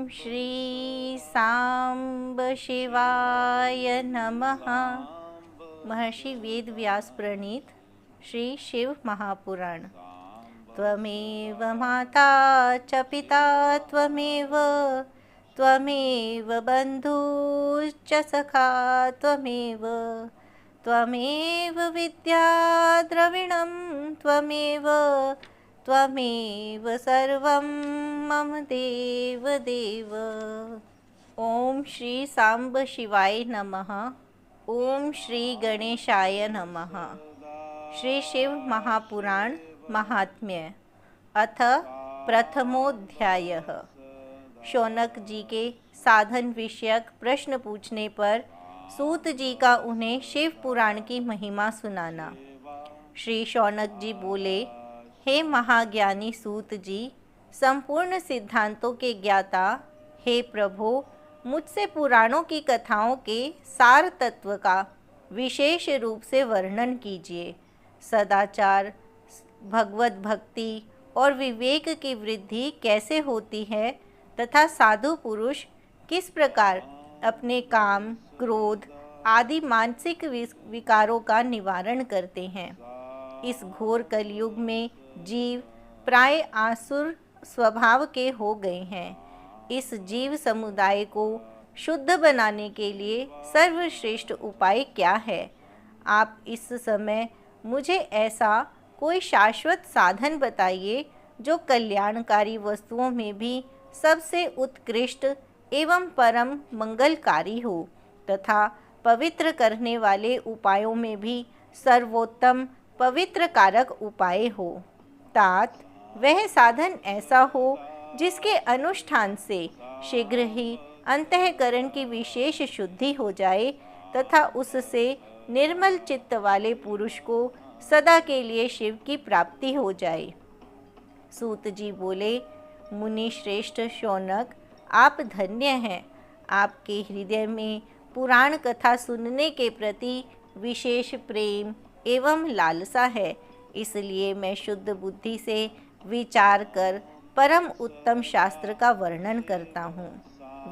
श्री सांब शिवाय नमः। महर्षि वेद व्यास प्रणीत श्री शिव महापुराण। त्वमेव माता च पिता त्वमेव, त्वमेव बन्धुश्च सखा त्वमेव, त्वमेव विद्या द्रविणं त्वमेव, त्वमेव सर्वं मम देव देव। ओम श्री सांब शिवाय नमः। ओम श्री गणेशाय नमः। श्री शिव महापुराण महात्म्य अथ प्रथमोध्यायः। शौनक जी के साधन विषयक प्रश्न पूछने पर सूत जी का उन्हें शिव पुराण की महिमा सुनाना। श्री शौनक जी बोले, हे महाज्ञानी सूत जी, संपूर्ण सिद्धांतों के ज्ञाता, हे प्रभु, मुझसे पुराणों की कथाओं के सार तत्व का विशेष रूप से वर्णन कीजिए। सदाचार, भगवत भक्ति और विवेक की वृद्धि कैसे होती है तथा साधु पुरुष किस प्रकार अपने काम, क्रोध आदि मानसिक विकारों का निवारण करते हैं। इस घोर कलयुग में जीव प्राय आसुर स्वभाव के हो गए हैं। इस जीव समुदाय को शुद्ध बनाने के लिए सर्वश्रेष्ठ उपाय क्या है? आप इस समय मुझे ऐसा कोई शाश्वत साधन बताइए जो कल्याणकारी वस्तुओं में भी सबसे उत्कृष्ट एवं परम मंगलकारी हो तथा पवित्र करने वाले उपायों में भी सर्वोत्तम पवित्र कारक उपाय हो। तात वह साधन ऐसा हो जिसके अनुष्ठान से शीघ्र ही अंतःकरण की विशेष शुद्धि हो जाए तथा उससे निर्मल चित्त वाले पुरुष को सदा के लिए शिव की प्राप्ति हो जाए। सूत जी बोले, मुनि श्रेष्ठ शौनक, आप धन्य हैं। आपके हृदय में पुराण कथा सुनने के प्रति विशेष प्रेम एवं लालसा है, इसलिए मैं शुद्ध बुद्धि से विचार कर परम उत्तम शास्त्र का वर्णन करता हूँ।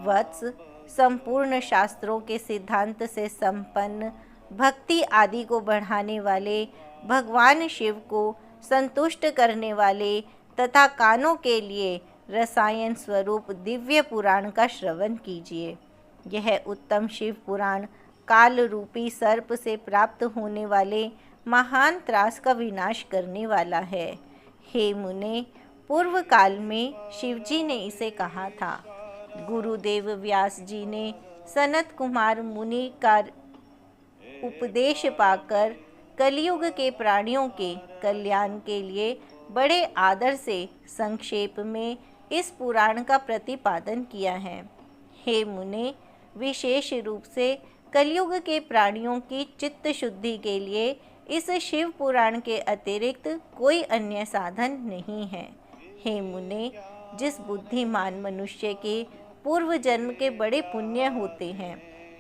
वत्स, संपूर्ण शास्त्रों के सिद्धांत से संपन्न, भक्ति आदि को बढ़ाने वाले, भगवान शिव को संतुष्ट करने वाले तथा कानों के लिए रसायन स्वरूप दिव्य पुराण का श्रवण कीजिए। यह उत्तम शिव पुराण काल रूपी सर्प से प्राप्त होने वाले महान त्रास का विनाश करने वाला है। हे मुने, पूर्व काल में शिवजी ने इसे कहा था। गुरुदेव व्यास जी ने सनत कुमार मुनि का उपदेश पाकर कलयुग के प्राणियों के कल्याण के लिए बड़े आदर से संक्षेप में इस पुराण का प्रतिपादन किया है। हे मुने, विशेष रूप से कलयुग के प्राणियों की चित्त शुद्धि के लिए इस शिव पुराण के अतिरिक्त कोई अन्य साधन नहीं है। हे मुने, जिस बुद्धिमान मनुष्य के पूर्व जन्म के बड़े पुण्य होते हैं,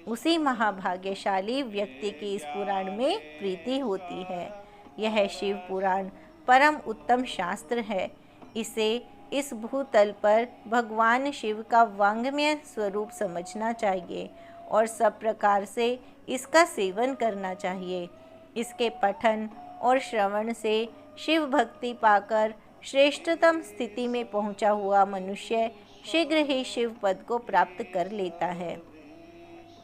उसी महाभाग्यशाली व्यक्ति की इस पुराण में प्रीति होती है। यह शिव पुराण परम उत्तम शास्त्र है। इसे इस भूतल पर भगवान शिव का वांग्मय स्वरूप समझना चाहिए और सब प्रकार से इसका सेवन करना चाहिए। इसके पठन और श्रवण से शिव भक्ति पाकर श्रेष्ठतम स्थिति में पहुंचा हुआ मनुष्य शीघ्र ही शिव पद को प्राप्त कर लेता है।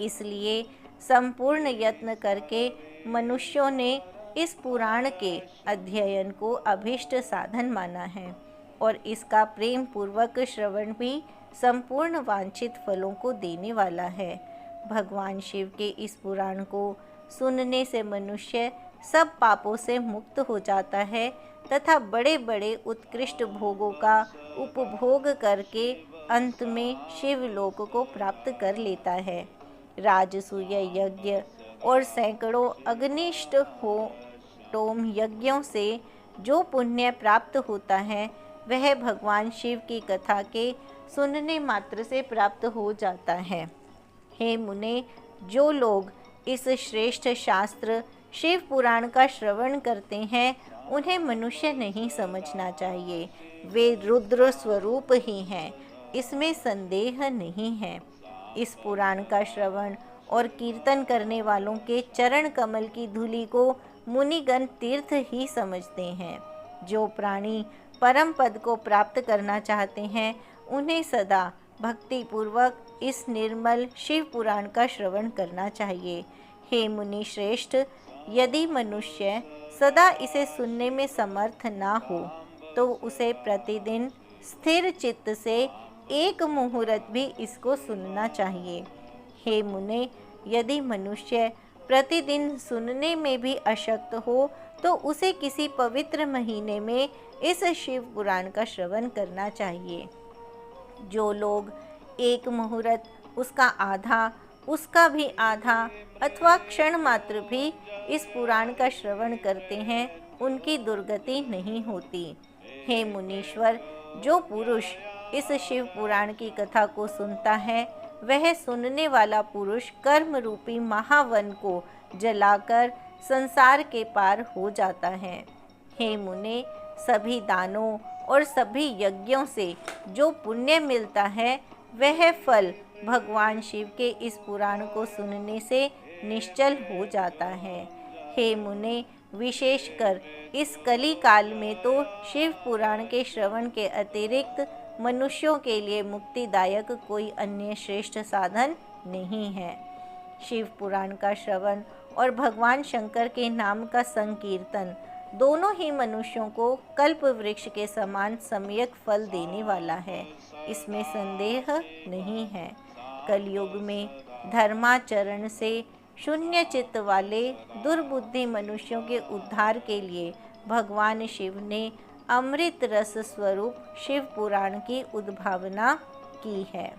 इसलिए संपूर्ण यत्न करके मनुष्यों ने इस पुराण के अध्ययन को अभीष्ट साधन माना है और इसका प्रेम पूर्वक श्रवण भी संपूर्ण वांछित फलों को देने वाला है। भगवान शिव के इस पुराण को सुनने से मनुष्य सब पापों से मुक्त हो जाता है तथा बड़े बड़े उत्कृष्ट भोगों का उपभोग करके अंत में शिवलोक को प्राप्त कर लेता है। राजसूय यज्ञ और सैकड़ों अग्निष्ट होम यज्ञों से जो पुण्य प्राप्त होता है वह भगवान शिव की कथा के सुनने मात्र से प्राप्त हो जाता है। हे मुने, जो लोग इस श्रेष्ठ शास्त्र शिव पुराण का श्रवण करते हैं उन्हें मनुष्य नहीं समझना चाहिए। वे रुद्र स्वरूप ही हैं इसमें संदेह नहीं है। इस पुराण का श्रवण और कीर्तन करने वालों के चरण कमल की धूलि को मुनिगण तीर्थ ही समझते हैं। जो प्राणी परम पद को प्राप्त करना चाहते हैं उन्हें सदा भक्ति पूर्वक इस निर्मल शिव पुराण का श्रवण करना चाहिए। हे मुनि श्रेष्ठ, यदि मनुष्य सदा इसे सुनने में समर्थ ना हो तो उसे प्रतिदिन स्थिर चित्त से एक मुहूर्त भी इसको सुनना चाहिए। हे मुने, यदि मनुष्य प्रतिदिन सुनने में भी अशक्त हो तो उसे किसी पवित्र महीने में इस शिव पुराण का श्रवण करना चाहिए। जो लोग एक मुहूर्त, उसका आधा, उसका भी आधा अथवा क्षण मात्र भी इस पुराण का श्रवण करते हैं उनकी दुर्गति नहीं होती। हे मुनीश्वर, जो पुरुष इस शिव पुराण की कथा को सुनता है वह सुनने वाला पुरुष कर्म रूपी महावन को जलाकर संसार के पार हो जाता है। हे मुने, सभी दानों और सभी यज्ञों से जो पुण्य मिलता है वह फल भगवान शिव के इस पुराण को सुनने से निश्चल हो जाता है। हे मुने, विशेषकर इस कली काल में तो शिव पुराण के श्रवण के अतिरिक्त मनुष्यों के लिए मुक्तिदायक कोई अन्य श्रेष्ठ साधन नहीं है। शिव पुराण का श्रवण और भगवान शंकर के नाम का संकीर्तन दोनों ही मनुष्यों को कल्प वृक्ष के समान सम्यक फल देने वाला है, इसमें संदेह नहीं है। कलयुग में धर्माचरण से शून्य चित्त वाले दुर्बुद्धि मनुष्यों के उद्धार के लिए भगवान शिव ने अमृत रस स्वरूप शिव पुराण की उद्भावना की है।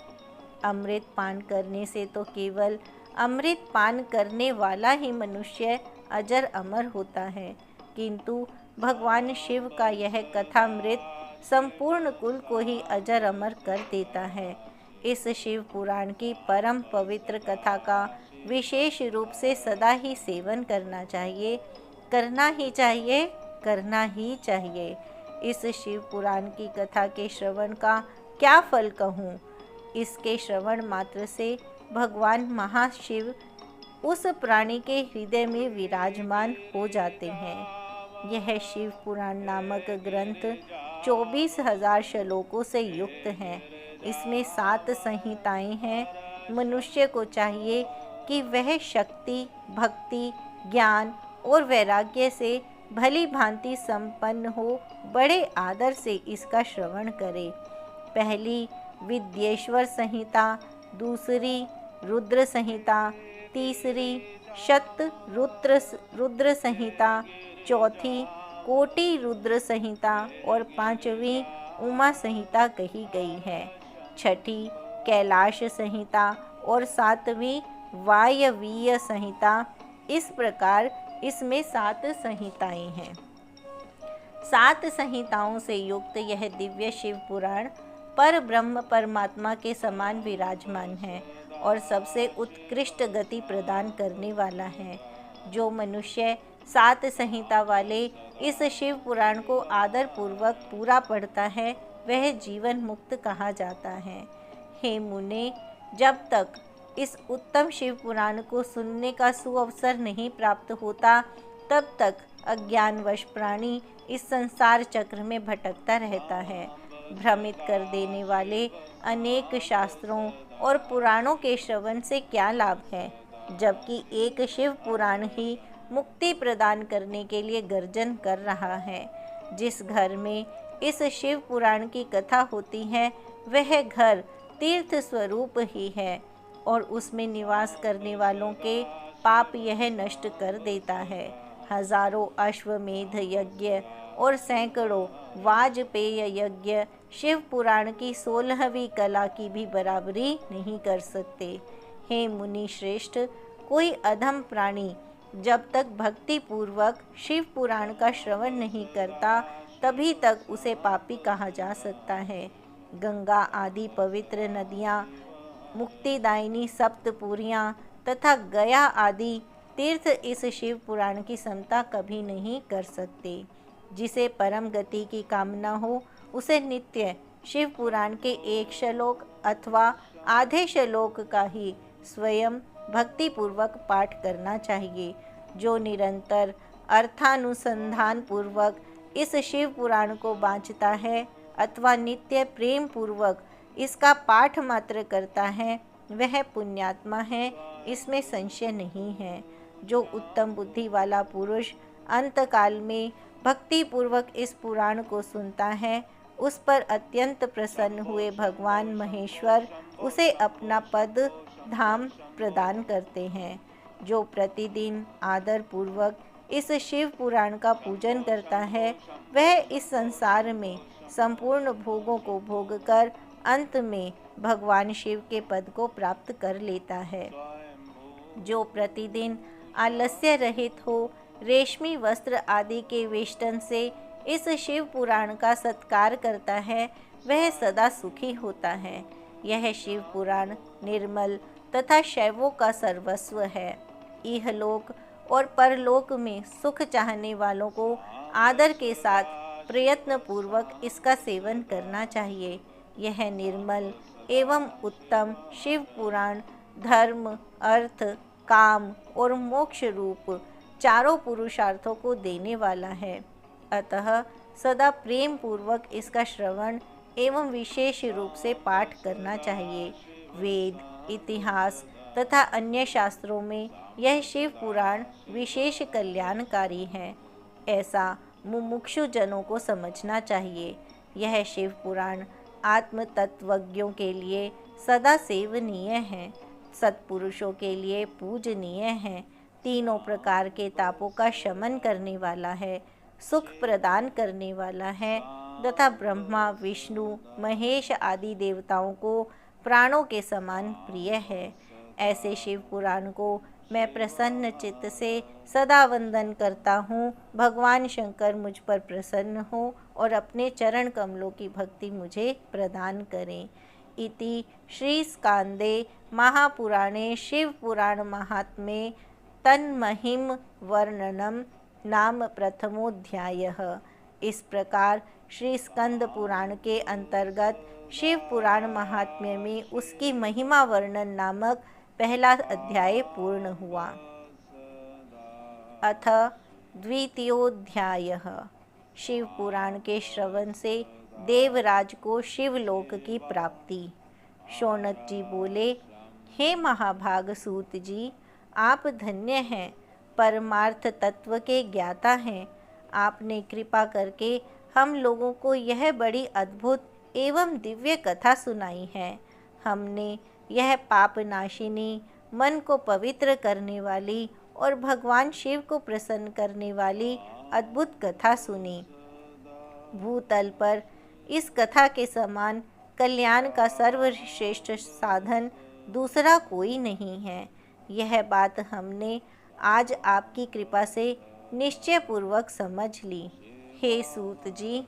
अमृत पान करने से तो केवल अमृत पान करने वाला ही मनुष्य अजर अमर होता है, किंतु भगवान शिव का यह कथामृत संपूर्ण कुल को ही अजर अमर कर देता है। इस शिव पुराण की परम पवित्र कथा का विशेष रूप से सदा ही सेवन करना चाहिए, करना ही चाहिए, करना ही चाहिए। इस शिव पुराण की कथा के श्रवण का क्या फल कहूँ। इसके श्रवण मात्र से भगवान महाशिव उस प्राणी के हृदय में विराजमान हो जाते हैं। यह शिव पुराण नामक ग्रंथ 24,000 श्लोकों से युक्त है। इसमें 7 संहिताएं हैं। मनुष्य को चाहिए कि वह शक्ति, भक्ति, ज्ञान और वैराग्य से भली भांति संपन्न हो बड़े आदर से इसका श्रवण करे। पहली विद्येश्वर संहिता, दूसरी रुद्र संहिता, तीसरी शत रुद्र संहिता, चौथी कोटि रुद्र संहिता और 5वीं उमा संहिता कही गई है। छठी कैलाश संहिता और 7वीं वायवीय संहिता। इस प्रकार इसमें 7 संहिताएं हैं। 7 संहिताओं से युक्त यह दिव्य शिव पुराण पर ब्रह्म परमात्मा के समान विराजमान है और सबसे उत्कृष्ट गति प्रदान करने वाला है। जो मनुष्य 7 संहिता वाले इस शिव पुराण को आदर पूर्वक पूरा पढ़ता है वह जीवन मुक्त कहा जाता है। हे मुने, जब तक इस उत्तम शिव पुराण को सुनने का सुअवसर नहीं प्राप्त होता तब तक अज्ञानवश प्राणी इस संसार चक्र में भटकता रहता है। भ्रमित कर देने वाले अनेक शास्त्रों और पुराणों के श्रवण से क्या लाभ है, जबकि एक शिव पुराण ही मुक्ति प्रदान करने के लिए गर्जन कर रहा है। जिस घर में इस शिव पुराण की कथा होती है वह घर तीर्थ स्वरूप ही है और उसमें निवास करने वालों के पाप यह नष्ट कर देता है। हजारों अश्वमेध यज्ञ और सैकड़ों वाजपेय यज्ञ शिव पुराण की 16वीं कला की भी बराबरी नहीं कर सकते। हे मुनि श्रेष्ठ, कोई अधम प्राणी जब तक भक्ति पूर्वक शिव पुराण का श्रवण नहीं करता तभी तक उसे पापी कहा जा सकता है। गंगा आदि पवित्र नदियाँ, मुक्तिदायिनी सप्तपुरियाँ तथा गया आदि तीर्थ इस शिव पुराण की समता कभी नहीं कर सकते। जिसे परम गति की कामना हो उसे नित्य शिव पुराण के एक श्लोक अथवा आधे श्लोक का ही स्वयं भक्ति पूर्वक पाठ करना चाहिए। जो निरंतर अर्थानुसंधान पूर्वक इस शिव पुराण को बाँचता है अथवा नित्य प्रेम पूर्वक इसका पाठ मात्र करता है, वह पुण्यात्मा है, इसमें संशय नहीं है। जो उत्तम बुद्धि वाला पुरुष अंतकाल में भक्ति पूर्वक इस पुराण को सुनता है, उस पर अत्यंत प्रसन्न हुए भगवान महेश्वर उसे अपना पद धाम प्रदान करते हैं। जो प्रतिदिन आदर पूर्वक इस शिव पुराण का पूजन करता है, वह इस संसार में संपूर्ण भोगों को भोगकर अंत में भगवान शिव के पद को प्राप्त कर लेता है। जो प्रतिदिन आलस्य रहित हो रेशमी वस्त्र आदि के वेष्टन से इस शिव पुराण का सत्कार करता है, वह सदा सुखी होता है। यह शिव पुराण निर्मल तथा शैवों का सर्वस्व है। इहलोक और परलोक में सुख चाहने वालों को आदर के साथ प्रयत्न पूर्वक इसका सेवन करना चाहिए। यह निर्मल एवं उत्तम शिव पुराण धर्म, अर्थ, काम और मोक्ष रूप चारों पुरुषार्थों को देने वाला है। अतः सदा प्रेम पूर्वक इसका श्रवण एवं विशेष रूप से पाठ करना चाहिए। वेद, इतिहास तथा अन्य शास्त्रों में यह शिव पुराण विशेष कल्याणकारी है, ऐसा मुमुक्षु जनों को समझना चाहिए। यह शिव पुराण आत्म तत्वज्ञों के लिए सदा सेवनीय है, सत्पुरुषों के लिए पूजनीय है, तीनों प्रकार के तापों का शमन करने वाला है, सुख प्रदान करने वाला है तथा ब्रह्मा, विष्णु, महेश आदि देवताओं को प्राणों के समान प्रिय है। ऐसे शिव पुराण को मैं प्रसन्न चित्त से सदा वंदन करता हूँ। भगवान शंकर मुझ पर प्रसन्न हो और अपने चरण कमलों की भक्ति मुझे प्रदान करें। इति श्री स्कांदे महापुराणे शिव पुराण महात्म्ये तन्महिम वर्णनम नाम प्रथमोध्यायः। इस प्रकार श्री स्कंद पुराण के अंतर्गत शिव पुराण महात्म्य में उसकी महिमा वर्णन नामक पहला अध्याय पूर्ण हुआ। अथ द्वितीयोध्यायः। शिव पुराण के श्रवण से देवराज को शिवलोक की प्राप्ति। शौनक जी बोले, हे महाभाग सूत जी, आप धन्य हैं, परमार्थ तत्व के ज्ञाता हैं। आपने कृपा करके हम लोगों को यह बड़ी अद्भुत एवं दिव्य कथा सुनाई है। हमने यह पापनाशिनी, मन को पवित्र करने वाली और भगवान शिव को प्रसन्न करने वाली अद्भुत कथा सुनी। भूतल पर इस कथा के समान कल्याण का सर्वश्रेष्ठ साधन दूसरा कोई नहीं है। यह बात हमने आज आपकी कृपा से निश्चय पूर्वक समझ ली। हे सूत जी,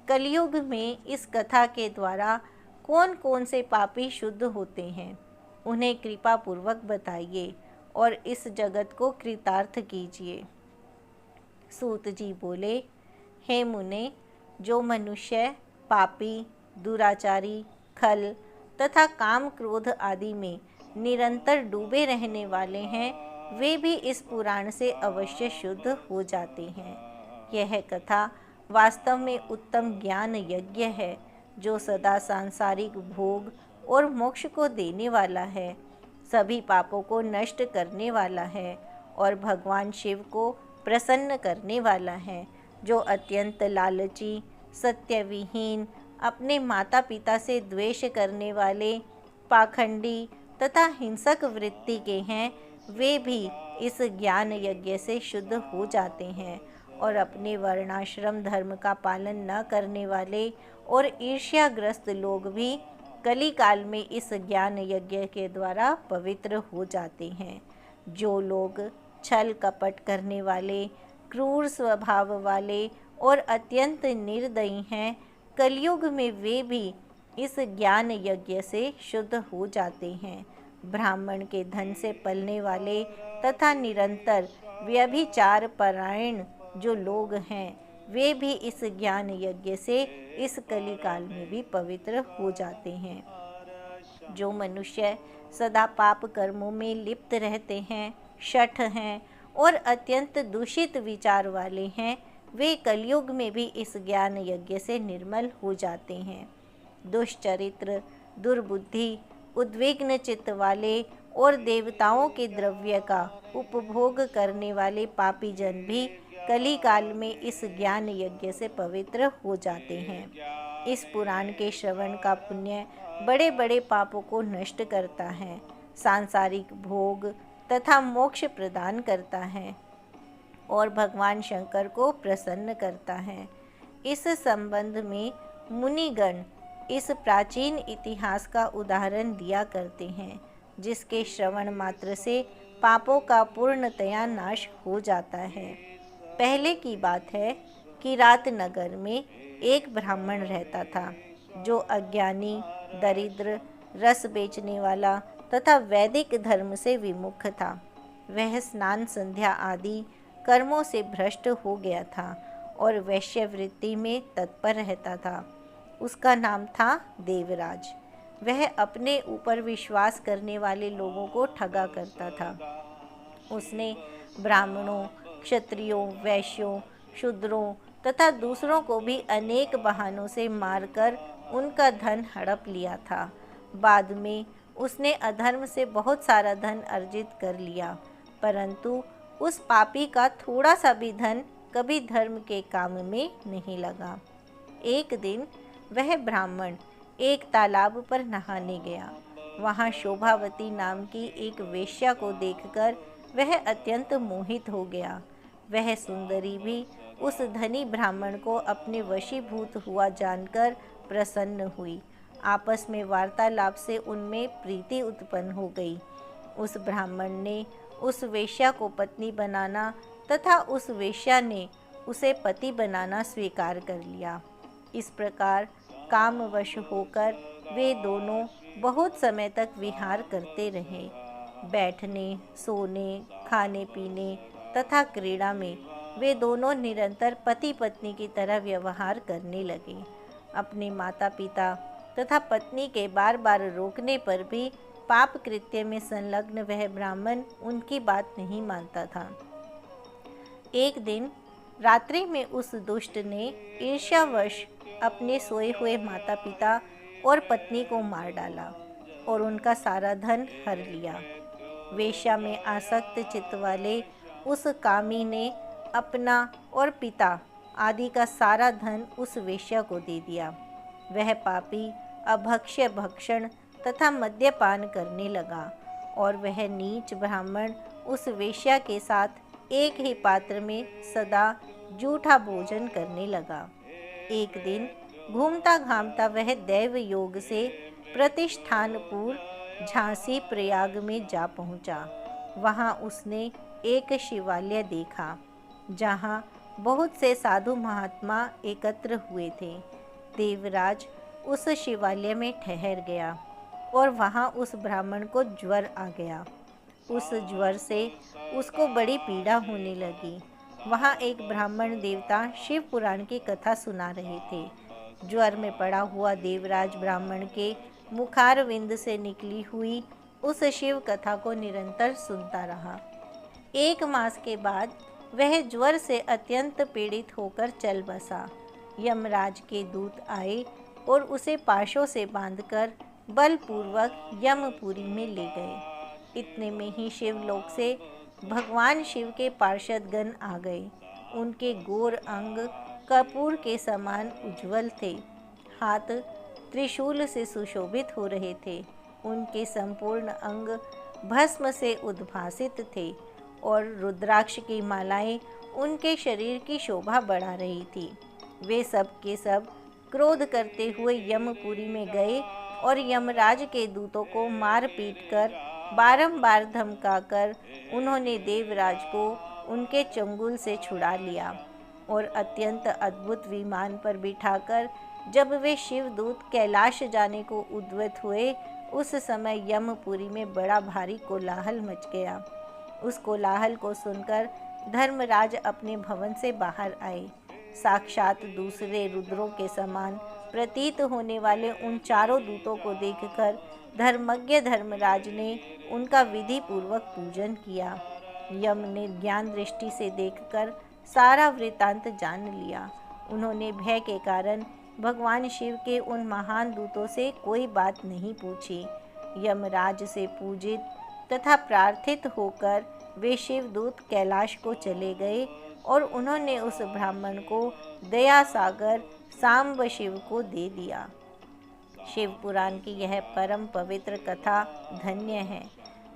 कलयुग में इस कथा के द्वारा कौन कौन से पापी शुद्ध होते हैं, उन्हें कृपा पूर्वक बताइए और इस जगत को कृतार्थ कीजिए। सूत जी बोले, हे मुने, जो मनुष्य पापी, दुराचारी, खल तथा काम क्रोध आदि में निरंतर डूबे रहने वाले हैं, वे भी इस पुराण से अवश्य शुद्ध हो जाते हैं। यह कथा वास्तव में उत्तम ज्ञान यज्ञ है, जो सदा सांसारिक भोग और मोक्ष को देने वाला है, सभी पापों को नष्ट करने वाला है और भगवान शिव को प्रसन्न करने वाला है। जो अत्यंत लालची, सत्यविहीन, अपने माता पिता से द्वेष करने वाले, पाखंडी तथा हिंसक वृत्ति के हैं, वे भी इस ज्ञान यज्ञ से शुद्ध हो जाते हैं और अपने वर्णाश्रम धर्म का पालन न करने वाले और ईर्ष्याग्रस्त लोग भी कली काल में इस ज्ञान यज्ञ के द्वारा पवित्र हो जाते हैं। जो लोग छल कपट करने वाले, क्रूर स्वभाव वाले और अत्यंत निर्दयी हैं, कलयुग में वे भी इस ज्ञान यज्ञ से शुद्ध हो जाते हैं। ब्राह्मण के धन से पलने वाले तथा निरंतर व्यभिचार परायण जो लोग हैं, वे भी इस ज्ञान यज्ञ से इस कली काल में भी पवित्र हो जाते हैं। जो मनुष्य सदा पाप कर्मों में लिप्त रहते हैं, शठ हैं और अत्यंत दूषित विचार वाले हैं, वे कलयुग में भी इस ज्ञान यज्ञ से निर्मल हो जाते हैं। दुष्चरित्र, दुर्बुद्धि, उद्विग्न चित्त वाले और देवताओं के द्रव्य का उपभोग करने वाले पापी जन भी कली काल में इस ज्ञान यज्ञ से पवित्र हो जाते हैं। इस पुराण के श्रवण का पुण्य बड़े बड़े पापों को नष्ट करता है, सांसारिक भोग तथा मोक्ष प्रदान करता है और भगवान शंकर को प्रसन्न करता है। इस संबंध में मुनिगण इस प्राचीन इतिहास का उदाहरण दिया करते हैं, जिसके श्रवण मात्र से पापों का पूर्णतया नाश हो जाता है। पहले की बात है कि रात नगर में एक ब्राह्मण रहता था, जो अज्ञानी, दरिद्र, रस बेचने वाला तथा वैदिक धर्म से विमुख था। वह स्नान संध्या आदि कर्मों से भ्रष्ट हो गया था और वैश्यवृत्ति में तत्पर रहता था। उसका नाम था देवराज। वह अपने ऊपर विश्वास करने वाले लोगों को ठगा करता था। उसने ब्राह्मणों, क्षत्रियों, वैश्यों, शूद्रों तथा दूसरों को भी अनेक बहानों से मारकर उनका धन हड़प लिया था। बाद में उसने अधर्म से बहुत सारा धन अर्जित कर लिया, परंतु उस पापी का थोड़ा सा भी धन कभी धर्म के काम में नहीं लगा। एक दिन वह ब्राह्मण एक तालाब पर नहाने गया। वहाँ शोभावती नाम की एक वेश्या को देखकर वह अत्यंत मोहित हो गया। वह सुंदरी भी उस धनी ब्राह्मण को अपने वशीभूत हुआ जानकर प्रसन्न हुई। आपस में वार्तालाप से उनमें प्रीति उत्पन्न हो गई। उस ब्राह्मण ने उस वेश्या को पत्नी बनाना तथा उस वेश्या ने उसे पति बनाना स्वीकार कर लिया। इस प्रकार कामवश होकर वे दोनों बहुत समय तक विहार करते रहे। बैठने, सोने, खाने पीने तथा क्रीड़ा में वे दोनों निरंतर पति पत्नी की तरह व्यवहार करने लगे। अपने माता पिता तथा पत्नी के बार बार रोकने पर भी पाप कृत्य में संलग्न वह ब्राह्मण उनकी बात नहीं मानता था। एक दिन रात्रि में उस दुष्ट ने ईर्ष्यावश अपने सोए हुए माता पिता और पत्नी को मार डाला और उनका सारा धन हर लिया। वेश्या में आसक्त चित्त वाले उस कामी ने अपना और पिता आदि का सारा धन उस वेश्या को दे दिया। वह पापी अभक्ष्य भक्षण तथा मद्यपान करने लगा और वह नीच ब्राह्मण उस वेश्या के साथ एक ही पात्र में सदा जूठा भोजन करने लगा। एक दिन घूमता घामता वह दैव योग से प्रतिष्ठानपुर झांसी प्रयाग में जा पहुंचा। वहां उसने एक शिवालय देखा, जहां बहुत से साधु महात्मा एकत्र हुए थे। देवराज उस शिवालय में ठहर गया और वहां उस ब्राह्मण को ज्वर आ गया। उस ज्वर से उसको बड़ी पीड़ा होने लगी। वहां एक ब्राह्मण देवता शिव पुराण की कथा सुना रहे थे। ज्वर में पड़ा हुआ देवराज ब्राह्मण के मुखारविंद से निकली हुई उस शिव कथा को निरंतर सुनता रहा। 1 मास के बाद वह ज्वर से अत्यंत पीड़ित होकर चल बसा। यमराज के दूत आए और उसे पाशों से बांधकर बलपूर्वक यमपुरी में ले गए। इतने में ही शिवलोक से भगवान शिव के पार्षदगण आ गए। उनके गोर अंग कपूर के समान उज्ज्वल थे। हाथ त्रिशूल से सुशोभित हो रहे थे। उनके संपूर्ण अंग भस्म से उद्भासित थे और रुद्राक्ष की मालाएं उनके शरीर की शोभा बढ़ा रही थी। वे सब के सब क्रोध करते हुए यमपुरी में गए और यमराज के दूतों को मार पीट कर बारंबार धमकाकर उन्होंने देवराज को उनके चंगुल से छुड़ा लिया और अत्यंत अद्भुत विमान पर बिठाकर जब वे शिवदूत कैलाश जाने को उद्यत हुए, उस समय यमपुरी में बड़ा भारी कोलाहल मच गया। उस कोलाहल को सुनकर धर्मराज अपने भवन से बाहर आए। साक्षात दूसरे रुद्रों के समान प्रतीत होने वाले उन चारों दूतों को देखकर धर्मज्ञ धर्मराज ने उनका विधि पूर्वक पूजन किया। यम ने ज्ञान दृष्टि से देखकर सारा वृतांत जान लिया। उन्होंने भय के कारण भगवान शिव के उन महान दूतों से कोई बात नहीं पूछी। यमराज से पूजित तथा प्रार्थित होकर वे शिवदूत कैलाश को चले गए और उन्होंने उस ब्राह्मण को दया सागर सांब शिव को दे दिया। शिव पुराण की यह परम पवित्र कथा धन्य है,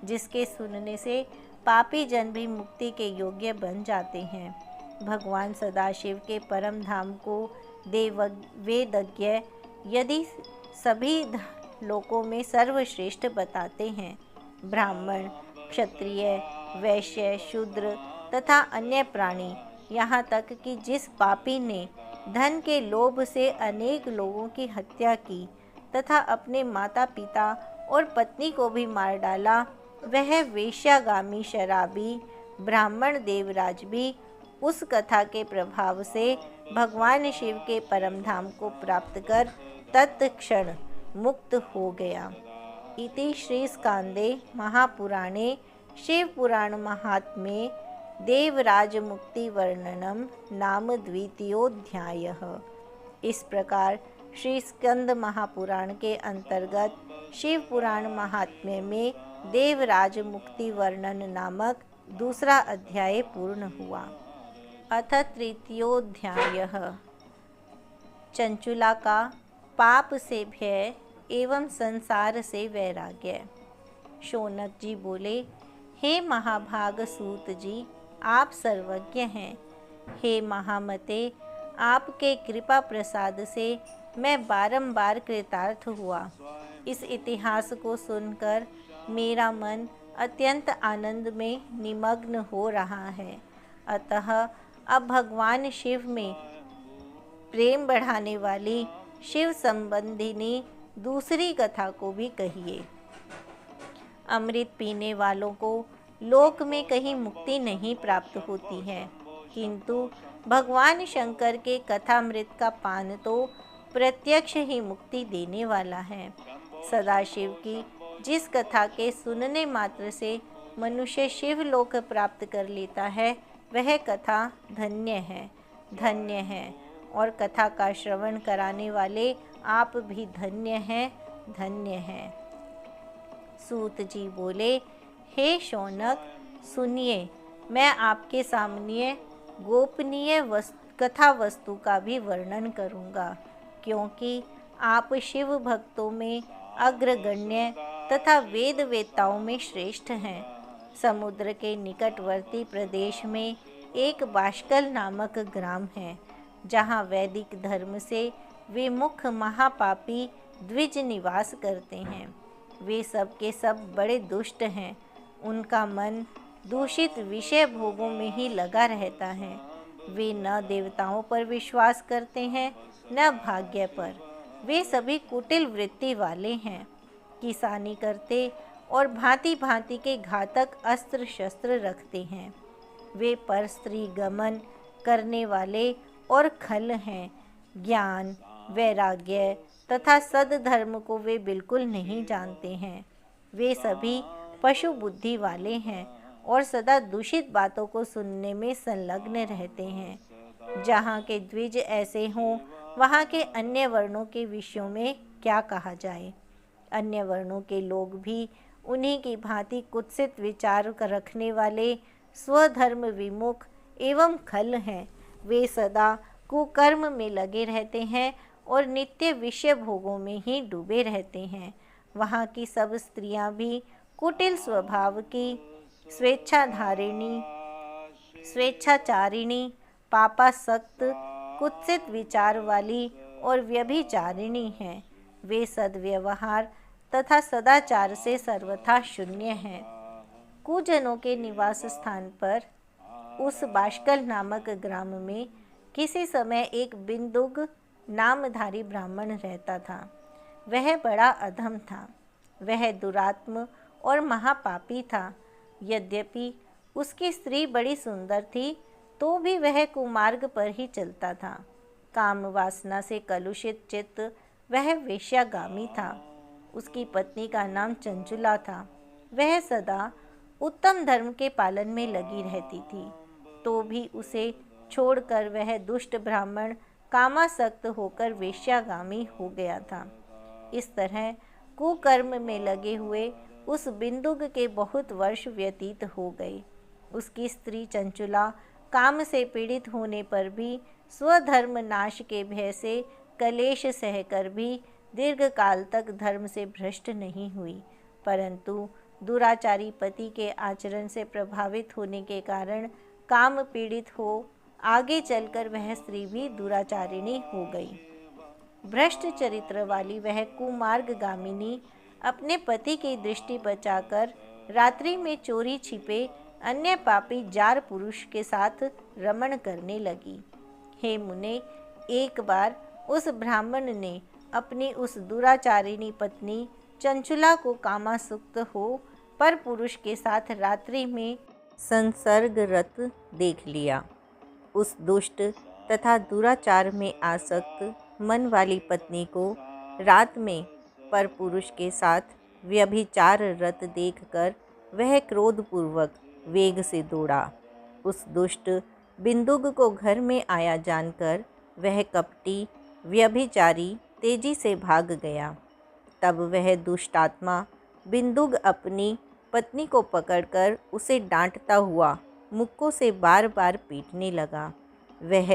जिसके सुनने से पापी जन भी मुक्ति के योग्य बन जाते हैं। भगवान सदाशिव के परम धाम को वेदज्ञ यदि सभी लोकों में सर्वश्रेष्ठ बताते हैं। ब्राह्मण, क्षत्रिय, वैश्य, शूद्र तथा अन्य प्राणी, यहाँ तक कि जिस पापी ने धन के लोभ से अनेक लोगों की हत्या की तथा अपने माता पिता और पत्नी को भी मार डाला, वह वेश्यागामी शराबी ब्राह्मण देवराज भी उस कथा के प्रभाव से भगवान शिव के परम धाम को प्राप्त कर तत्क्षण मुक्त हो गया। इति श्री स्कांदे महापुराणे शिव पुराण महात्म्ये देवराज मुक्ति वर्णनम नाम द्वितीयोध्यायः। इस प्रकार श्री स्कंद महापुराण के अंतर्गत शिव पुराण महात्म्य में देवराज मुक्ति वर्णन नामक दूसरा अध्याय पूर्ण हुआ। अथ तृतीयोध्यायः। चंचुला का पाप से भय एवं संसार से वैराग्य। शौनक जी बोले, हे महाभाग सूत जी, आप सर्वज्ञ हैं। हे महामते, आपके कृपा प्रसाद से मैं बारंबार कृतार्थ हुआ। इस इतिहास को सुनकर मेरा मन अत्यंत आनंद में निमग्न हो रहा है। अतः अब भगवान शिव में प्रेम बढ़ाने वाली शिव संबंधिनी दूसरी कथा को भी कहिए। अमृत पीने वालों को लोक में कहीं मुक्ति नहीं प्राप्त होती है, किंतु भगवान शंकर के कथामृत का पान तो प्रत्यक्ष ही मुक्ति देने वाला है। सदाशिव की जिस कथा के सुनने मात्र से मनुष्य शिवलोक प्राप्त कर लेता है, वह कथा धन्य है, धन्य है। और कथा का श्रवण कराने वाले आप भी धन्य हैं, धन्य हैं। सूत जी बोले, हे शौनक, सुनिए, मैं आपके सामने गोपनीय कथा वस्तु का भी वर्णन करूँगा, क्योंकि आप शिव भक्तों में अग्रगण्य तथा वेद वेत्ताओं में श्रेष्ठ हैं। समुद्र के निकटवर्ती प्रदेश में एक बाष्कल नामक ग्राम है, जहाँ वैदिक धर्म से विमुख महापापी द्विज निवास करते हैं। वे सब के सब बड़े दुष्ट हैं। उनका मन दूषित विषय भोगों में ही लगा रहता है। वे न देवताओं पर विश्वास करते हैं, न भाग्य पर। वे सभी कुटिल वृत्ति वाले हैं, किसानी करते और भांति भांति के घातक अस्त्र शस्त्र रखते हैं। वे पर स्त्री गमन करने वाले और खल हैं। ज्ञान, वैराग्य तथा सद्धर्म को वे बिल्कुल नहीं जानते हैं। वे सभी पशु बुद्धि वाले हैं और सदा दूषित बातों को सुनने में संलग्न रहते हैं। जहाँ के द्विज ऐसे हों, वहाँ के अन्य वर्णों के विषयों में क्या कहा जाए। अन्य वर्णों के लोग भी उन्हीं की भांति कुत्सित विचार रखने वाले स्वधर्म विमुख एवं खल हैं। वे सदा कुकर्म में लगे रहते हैं और नित्य विषय भोगों में ही डूबे रहते हैं। वहाँ की सब स्त्रियाँ भी कुटिल स्वभाव की, स्वेच्छाचारिणी, पापासक्त, कुत्सित विचार वाली और व्यभिचारिणी हैं। वे सद्व्यवहार तथा सदाचार से सर्वथा शून्य हैं। कुजनों के निवास स्थान पर उस बाष्कल नामक ग्राम में किसी समय एक बिंदुक नामधारी ब्राह्मण रहता था। वह बड़ा अधम था। वह दुरात्म और महापापी था। यद्यपि उसकी स्त्री बड़ी सुंदर थी, तो भी वह कुमार्ग पर ही चलता था। काम वासना से कलुषित चित्त वह वेश्यागामी था। उसकी पत्नी का नाम चंचुला था। वह सदा उत्तम धर्म के पालन में लगी रहती थी, तो भी उसे छोड़कर वह दुष्ट ब्राह्मण कामासक्त होकर वेश्यागामी हो गया था। इस तरह कुकर्म में लगे हुए उस बिंदुक के बहुत वर्ष व्यतीत हो गए। उसकी स्त्री चंचुला काम से पीड़ित होने पर भी स्वधर्म नाश के भय से कलेश सहकर भी दीर्घकाल तक धर्म से भ्रष्ट नहीं हुई, परंतु दुराचारी पति के आचरण से प्रभावित होने के कारण काम पीड़ित हो आगे चलकर वह स्त्री भी दुराचारिणी हो गई। भ्रष्ट चरित्र वाली वह कुमार्गगामिनी अपने पति की दृष्टि बचाकर रात्रि में चोरी छिपे अन्य पापी जार पुरुष के साथ रमण करने लगी। हे मुने, एक बार उस ब्राह्मण ने अपनी उस दुराचारिणी पत्नी चंचुला को कामासक्त हो पर पुरुष के साथ रात्रि में संसर्गरत देख लिया। उस दुष्ट तथा दुराचार में आसक्त मन वाली पत्नी को रात में पर पुरुष के साथ व्यभिचार रत देखकर वह क्रोधपूर्वक वेग से दौड़ा। उस दुष्ट बिंदुक को घर में आया जानकर वह कपटी व्यभिचारी तेजी से भाग गया। तब वह दुष्टात्मा बिंदुक अपनी पत्नी को पकड़कर उसे डांटता हुआ मुक्कों से बार बार पीटने लगा। वह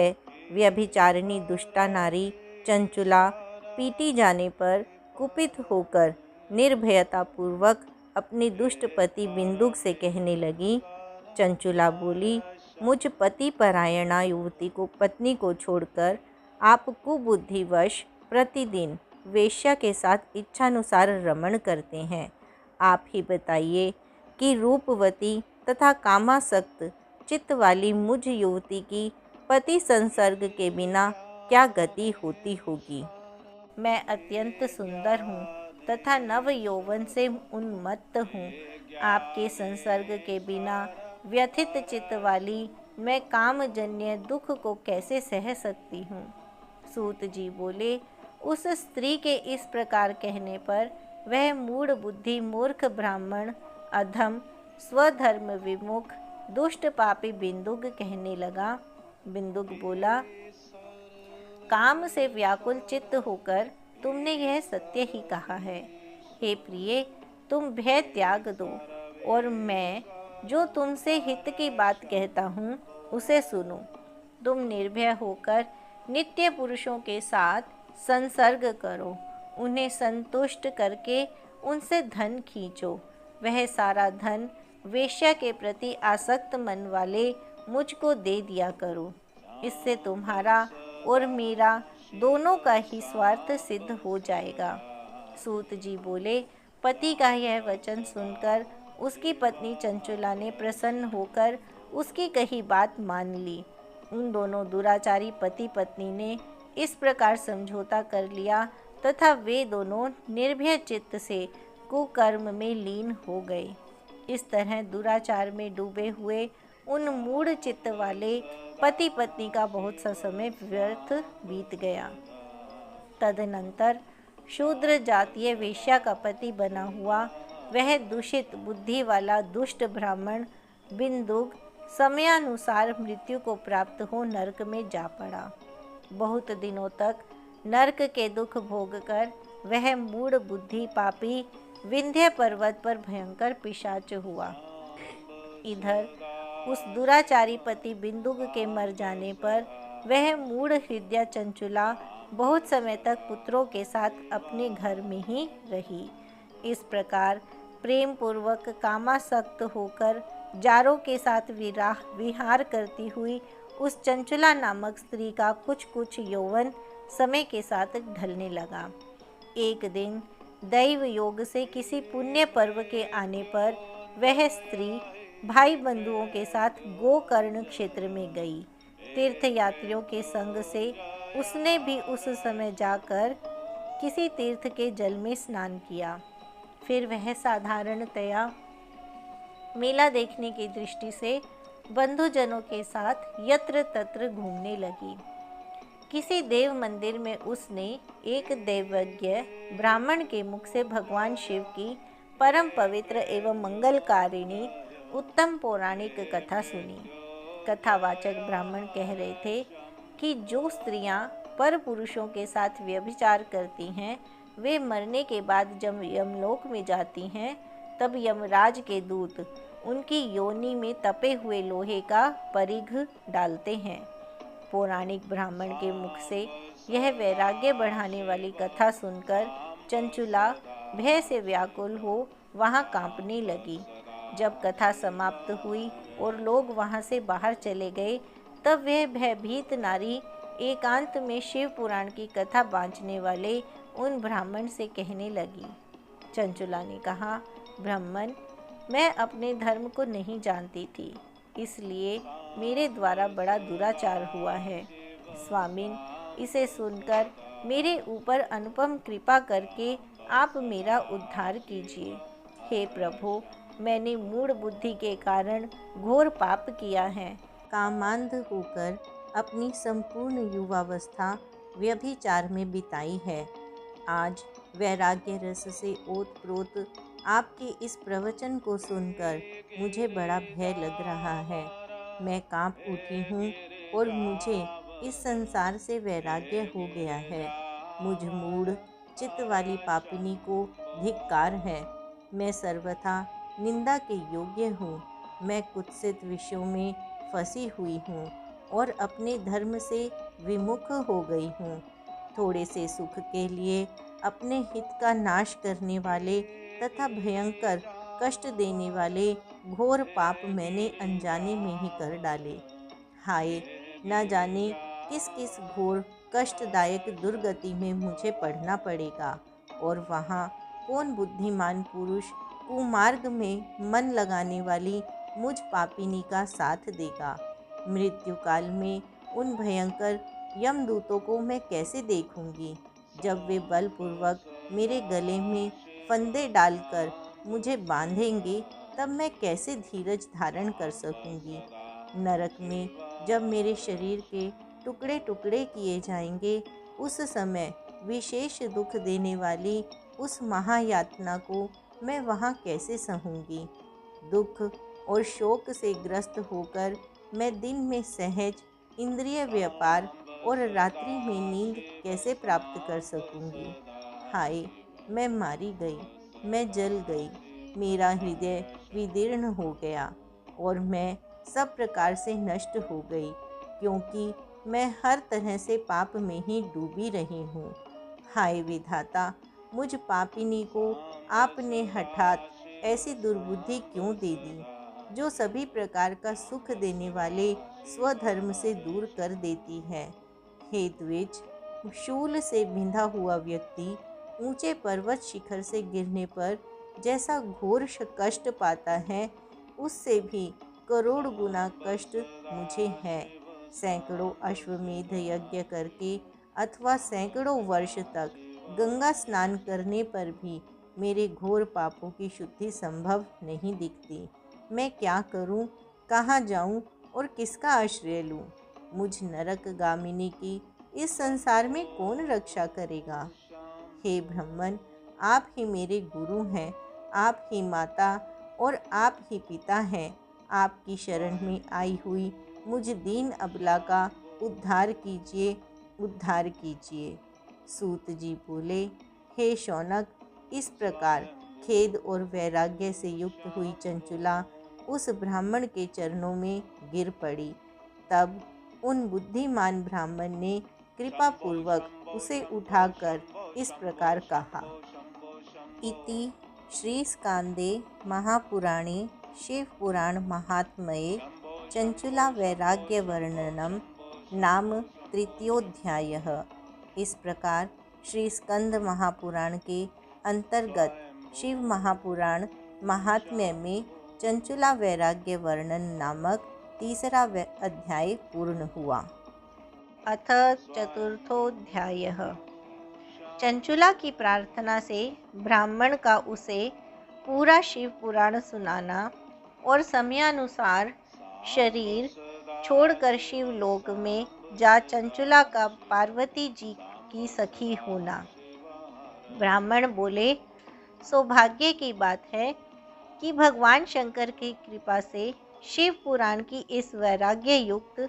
व्यभिचारिणी दुष्टा नारी चंचुला पीटी जाने पर कुपित होकर निर्भयतापूर्वक अपने दुष्ट पति बिंदुक से कहने लगी। चंचुला बोली, मुझ पति परायणा युवती को पत्नी को छोड़कर आप कुबुद्धिवश प्रतिदिन वेश्या के साथ इच्छानुसार रमण करते हैं। आप ही बताइए कि रूपवती तथा कामासक्त चित्त वाली मुझ युवती की पति संसर्ग के बिना क्या गति होती होगी। मैं अत्यंत सुंदर हूँ तथा नव यौवन से उन्मत्त हूँ। आपके संसर्ग के बिना व्यथित चित्त वाली मैं कामजन्य दुख को कैसे सह सकती हूँ। सूत जी बोले, उस स्त्री के इस प्रकार कहने पर वह मूढ़ बुद्धि मूर्ख ब्राह्मण अधम स्वधर्म विमुख दुष्ट पापी बिंदुक कहने लगा। बिंदुक बोला, काम से व्याकुल चित्त होकर तुमने यह सत्य ही कहा है। हे प्रिय, तुम भय त्याग दो और मैं जो तुमसे हित की बात कहता हूँ उसे सुनो। तुम निर्भय होकर नित्य पुरुषों के साथ संसर्ग करो, उन्हें संतुष्ट करके उनसे धन खींचो। वह सारा धन वेश्या के प्रति आसक्त मन वाले मुझको दे दिया करो। इससे तुम्हारा और मेरा दोनों का ही स्वार्थ सिद्ध हो जाएगा। सूत जी बोले, पति का यह वचन सुनकर उसकी पत्नी चंचुला ने प्रसन्न होकर उसकी कही बात मान ली। उन दोनों दुराचारी पति पत्नी ने इस प्रकार समझौता कर लिया तथा वे दोनों निर्भय चित्त से कुकर्म में लीन हो गए। इस तरह दुराचार में डूबे हुए उन मूढ़ चित्त वाले पति पत्नी का बहुत सा समय व्यर्थ बीत गया। तदनंतर शूद्र जातीय वेश्या का पति बना हुआ वह दूषित बुद्धि वाला दुष्ट ब्राह्मण बिंदुक समयानुसार मृत्यु को प्राप्त हो नरक में जा पड़ा। बहुत दिनों तक नरक के दुख भोगकर वह मूढ़ बुद्धि पापी विंध्य पर्वत पर भयंकर पिशाच हुआ। इधर उस दुराचारी पति बिंदुक के मर जाने पर वह मूढ़ हृदय चंचुला बहुत समय तक पुत्रों के साथ अपने घर में ही रही। इस प्रकार प्रेम पूर्वक कामासक्त होकर जारों के साथ विहार करती हुई उस चंचुला नामक स्त्री का कुछ कुछ यौवन समय के साथ ढलने लगा। एक दिन दैव योग से किसी पुण्य पर्व के आने पर वह स्त्री भाई बंधुओं के साथ गोकर्ण क्षेत्र में गई। तीर्थयात्रियों के संग से उसने भी उस समय जाकर किसी तीर्थ के जल में स्नान किया। फिर वह साधारणतया मेला देखने की दृष्टि से बंधुजनों के साथ यत्र तत्र घूमने लगी। किसी देव मंदिर में उसने एक दैवज्ञ ब्राह्मण के मुख से भगवान शिव की परम पवित्र एवं मंगलकारिणी उत्तम पौराणिक कथा सुनी। कथावाचक ब्राह्मण कह रहे थे कि जो स्त्रियां पर पुरुषों के साथ व्यभिचार करती हैं, वे मरने के बाद जब यमलोक में जाती हैं, तब यमराज के दूत उनकी योनि में तपे हुए लोहे का परिघ डालते हैं। पौराणिक ब्राह्मण के मुख से यह वैराग्य बढ़ाने वाली कथा सुनकर चंचुला भय से व्याकुल हो वहाँ कांपने लगी। जब कथा समाप्त हुई और लोग वहाँ से बाहर चले गए, तब वह भयभीत नारी एकांत में शिव पुराण की कथा बाँचने वाले उन ब्राह्मण से कहने लगी। चंचुला ने कहा, ब्राह्मण, मैं अपने धर्म को नहीं जानती थी, इसलिए मेरे द्वारा बड़ा दुराचार हुआ है। स्वामिन, इसे सुनकर मेरे ऊपर अनुपम कृपा करके आप मेरा उद्धार कीजिए। हे प्रभु, मैंने मूढ़ बुद्धि के कारण घोर पाप किया है। कामांध होकर अपनी संपूर्ण युवावस्था व्यभिचार में बिताई है। आज वैराग्य रस से ओतप्रोत आपके इस प्रवचन को सुनकर मुझे बड़ा भय लग रहा है। मैं कांप उठी हूँ और मुझे इस संसार से वैराग्य हो गया है। मुझ मूढ़ चित्त वाली पापिनी को धिक्कार है। मैं सर्वथा निंदा के योग्य हूँ। मैं कुत्सित विषयों में फंसी हुई हूँ और अपने धर्म से विमुख हो गई हूँ। थोड़े से सुख के लिए अपने हित का नाश करने वाले तथा भयंकर कष्ट देने वाले घोर पाप मैंने अनजाने में ही कर डाले। हाय, न जाने किस किस घोर कष्टदायक दुर्गति में मुझे पड़ना पड़ेगा और वहाँ कौन बुद्धिमान पुरुष कुमार्ग में मन लगाने वाली मुझ पापिनी का साथ देगा। मृत्यु काल में उन भयंकर यमदूतों को मैं कैसे देखूंगी, जब वे बलपूर्वक मेरे गले में फंदे डालकर मुझे बांधेंगे, तब मैं कैसे धीरज धारण कर सकूंगी। नरक में जब मेरे शरीर के टुकड़े टुकड़े किए जाएंगे, उस समय विशेष दुख देने वाली उस महायातना को मैं वहाँ कैसे सहूँगी। दुख और शोक से ग्रस्त होकर मैं दिन में सहज इंद्रिय व्यापार और रात्रि में नींद कैसे प्राप्त कर सकूंगी। हाय, मैं मारी गई, मैं जल गई, मेरा हृदय विदीर्ण हो गया और मैं सब प्रकार से नष्ट हो गई, क्योंकि मैं हर तरह से पाप में ही डूबी रही हूँ। हाय विधाता, मुझ पापिनी को आपने हठात ऐसी दुर्बुद्धि क्यों दे दी, जो सभी प्रकार का सुख देने वाले स्वधर्म से दूर कर देती है। हे द्विज, शूल से बिंधा हुआ व्यक्ति ऊंचे पर्वत शिखर से गिरने पर जैसा घोर कष्ट पाता है, उससे भी करोड़ गुना कष्ट मुझे है। सैकड़ों अश्वमेध यज्ञ करके अथवा सैकड़ों वर्ष तक गंगा स्नान करने पर भी मेरे घोर पापों की शुद्धि संभव नहीं दिखती। मैं क्या करूं, कहाँ जाऊं और किसका आश्रय लूं? मुझ नरक गामिनी की इस संसार में कौन रक्षा करेगा? हे ब्राह्मण, आप ही मेरे गुरु हैं, आप ही माता और आप ही पिता हैं। आपकी शरण में आई हुई मुझ दीन अबला का उद्धार कीजिए, उद्धार कीजिए। सूत जी बोले, हे शौनक, इस प्रकार खेद और वैराग्य से युक्त हुई चंचुला उस ब्राह्मण के चरणों में गिर पड़ी। तब उन बुद्धिमान ब्राह्मण ने कृपा पूर्वक उसे उठाकर इस प्रकार कहा। इति श्री स्कांदे महापुराणे शिव पुराण महात्म्ये चंचुला वैराग्य वर्णनम नाम तृतीयोध्यायः। इस प्रकार श्री स्कंद महापुराण के अंतर्गत शिव महापुराण महात्म्य में चंचुला वैराग्य वर्णन नामक तीसरा अध्याय पूर्ण हुआ। अथ चतुर्थोध्यायः। चंचुला की प्रार्थना से ब्राह्मण का उसे पूरा शिव पुराण सुनाना और समयानुसार शरीर छोड़कर शिवलोक में जा चंचुला का पार्वती जी की सखी होना। ब्राह्मण बोले, सौभाग्य की बात है कि भगवान शंकर की कृपा से शिव पुराण की इस वैराग्य युक्त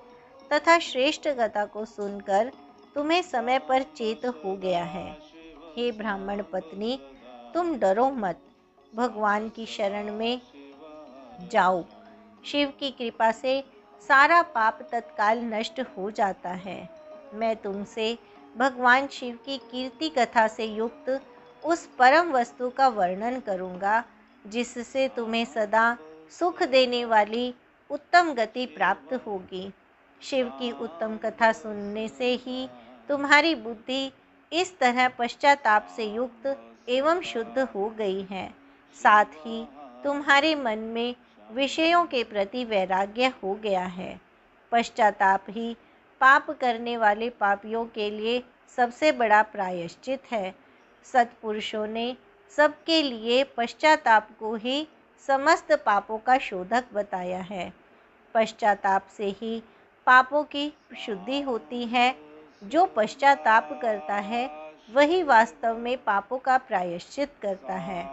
तथा श्रेष्ठ कथा को सुनकर तुम्हें समय पर चेत हो गया है। हे ब्राह्मण पत्नी, तुम डरो मत, भगवान की शरण में जाओ। शिव की कृपा से सारा पाप तत्काल नष्ट हो जाता है। मैं तुमसे भगवान शिव की कीर्ति कथा से युक्त उस परम वस्तु का वर्णन करूंगा जिससे तुम्हें सदा सुख देने वाली उत्तम गति प्राप्त होगी। शिव की उत्तम कथा सुनने से ही तुम्हारी बुद्धि इस तरह पश्चाताप से युक्त एवं शुद्ध हो गई है। साथ ही तुम्हारे मन में विषयों के प्रति वैराग्य हो गया है। पश्चाताप ही पाप करने वाले पापियों के लिए सबसे बड़ा प्रायश्चित है। सत्पुरुषों ने सबके लिए पश्चाताप को ही समस्त पापों का शोधक बताया है। पश्चाताप से ही पापों की शुद्धि होती है। जो पश्चाताप करता है वही वास्तव में पापों का प्रायश्चित करता है,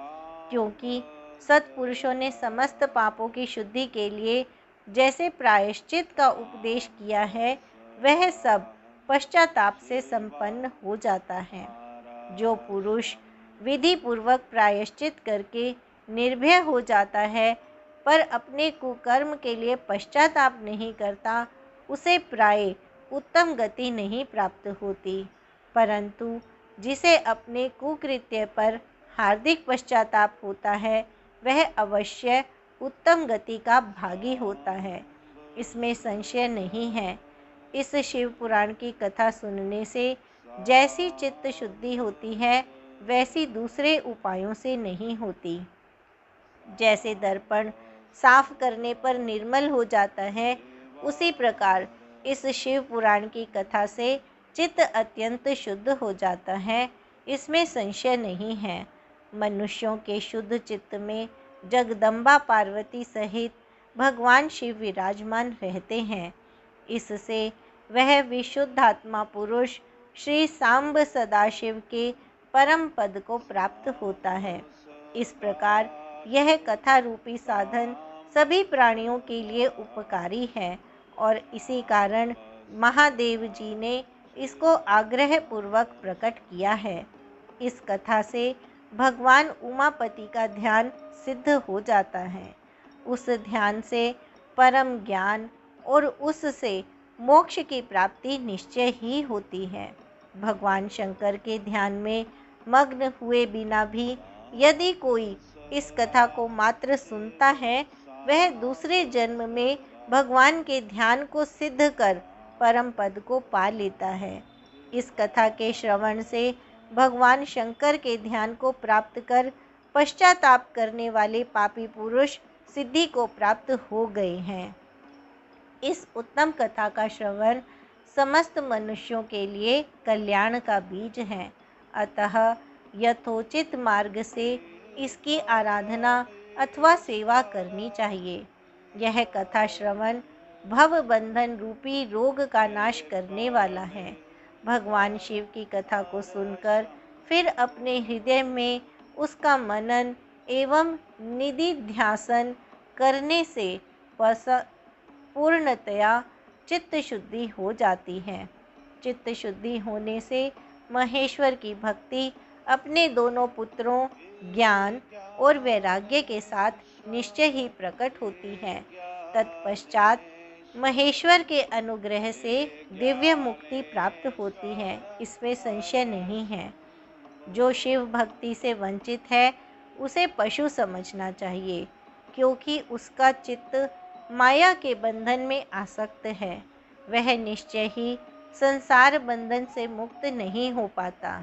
क्योंकि सत्पुरुषों ने समस्त पापों की शुद्धि के लिए जैसे प्रायश्चित का उपदेश किया है, वह सब पश्चाताप से संपन्न हो जाता है। जो पुरुष विधि पूर्वक प्रायश्चित करके निर्भय हो जाता है पर अपने कुकर्म के लिए पश्चाताप नहीं करता, उसे प्राय उत्तम गति नहीं प्राप्त होती। परंतु जिसे अपने कुकृत्य पर हार्दिक पश्चाताप होता है, वह अवश्य उत्तम गति का भागी होता है, इसमें संशय नहीं है। इस शिव पुराण की कथा सुनने से जैसी चित्त शुद्धि होती है, वैसी दूसरे उपायों से नहीं होती। जैसे दर्पण साफ करने पर निर्मल हो जाता है, उसी प्रकार इस शिव पुराण की कथा से चित्त अत्यंत शुद्ध हो जाता है, इसमें संशय नहीं है। मनुष्यों के शुद्ध चित्त में जगदम्बा पार्वती सहित भगवान शिव विराजमान रहते हैं। इससे वह विशुद्धात्मा पुरुष श्री सांब सदाशिव के परम पद को प्राप्त होता है। इस प्रकार यह कथा रूपी साधन सभी प्राणियों के लिए उपकारी है और इसी कारण महादेव जी ने इसको आग्रह पूर्वक प्रकट किया है। इस कथा से भगवान उमापति का ध्यान सिद्ध हो जाता है। उस ध्यान से परम ज्ञान और उससे मोक्ष की प्राप्ति निश्चय ही होती है। भगवान शंकर के ध्यान में मग्न हुए बिना भी यदि कोई इस कथा को मात्र सुनता है, वह दूसरे जन्म में भगवान के ध्यान को सिद्ध कर परम पद को पा लेता है। इस कथा के श्रवण से भगवान शंकर के ध्यान को प्राप्त कर पश्चाताप करने वाले पापी पुरुष सिद्धि को प्राप्त हो गए हैं। इस उत्तम कथा का श्रवण समस्त मनुष्यों के लिए कल्याण का बीज है। अतः यथोचित मार्ग से इसकी आराधना अथवा सेवा करनी चाहिए। यह कथा श्रवण भव बंधन रूपी रोग का नाश करने वाला है। भगवान शिव की कथा को सुनकर फिर अपने हृदय में उसका मनन एवं निधिध्यासन करने से पूर्णतया चित्त शुद्धि हो जाती है। चित्त शुद्धि होने से महेश्वर की भक्ति अपने दोनों पुत्रों ज्ञान और वैराग्य के साथ निश्चय ही प्रकट होती है। तत्पश्चात महेश्वर के अनुग्रह से दिव्य मुक्ति प्राप्त होती है, इसमें संशय नहीं है। जो शिव भक्ति से वंचित है उसे पशु समझना चाहिए, क्योंकि उसका चित्त माया के बंधन में आसक्त है। वह निश्चय ही संसार बंधन से मुक्त नहीं हो पाता।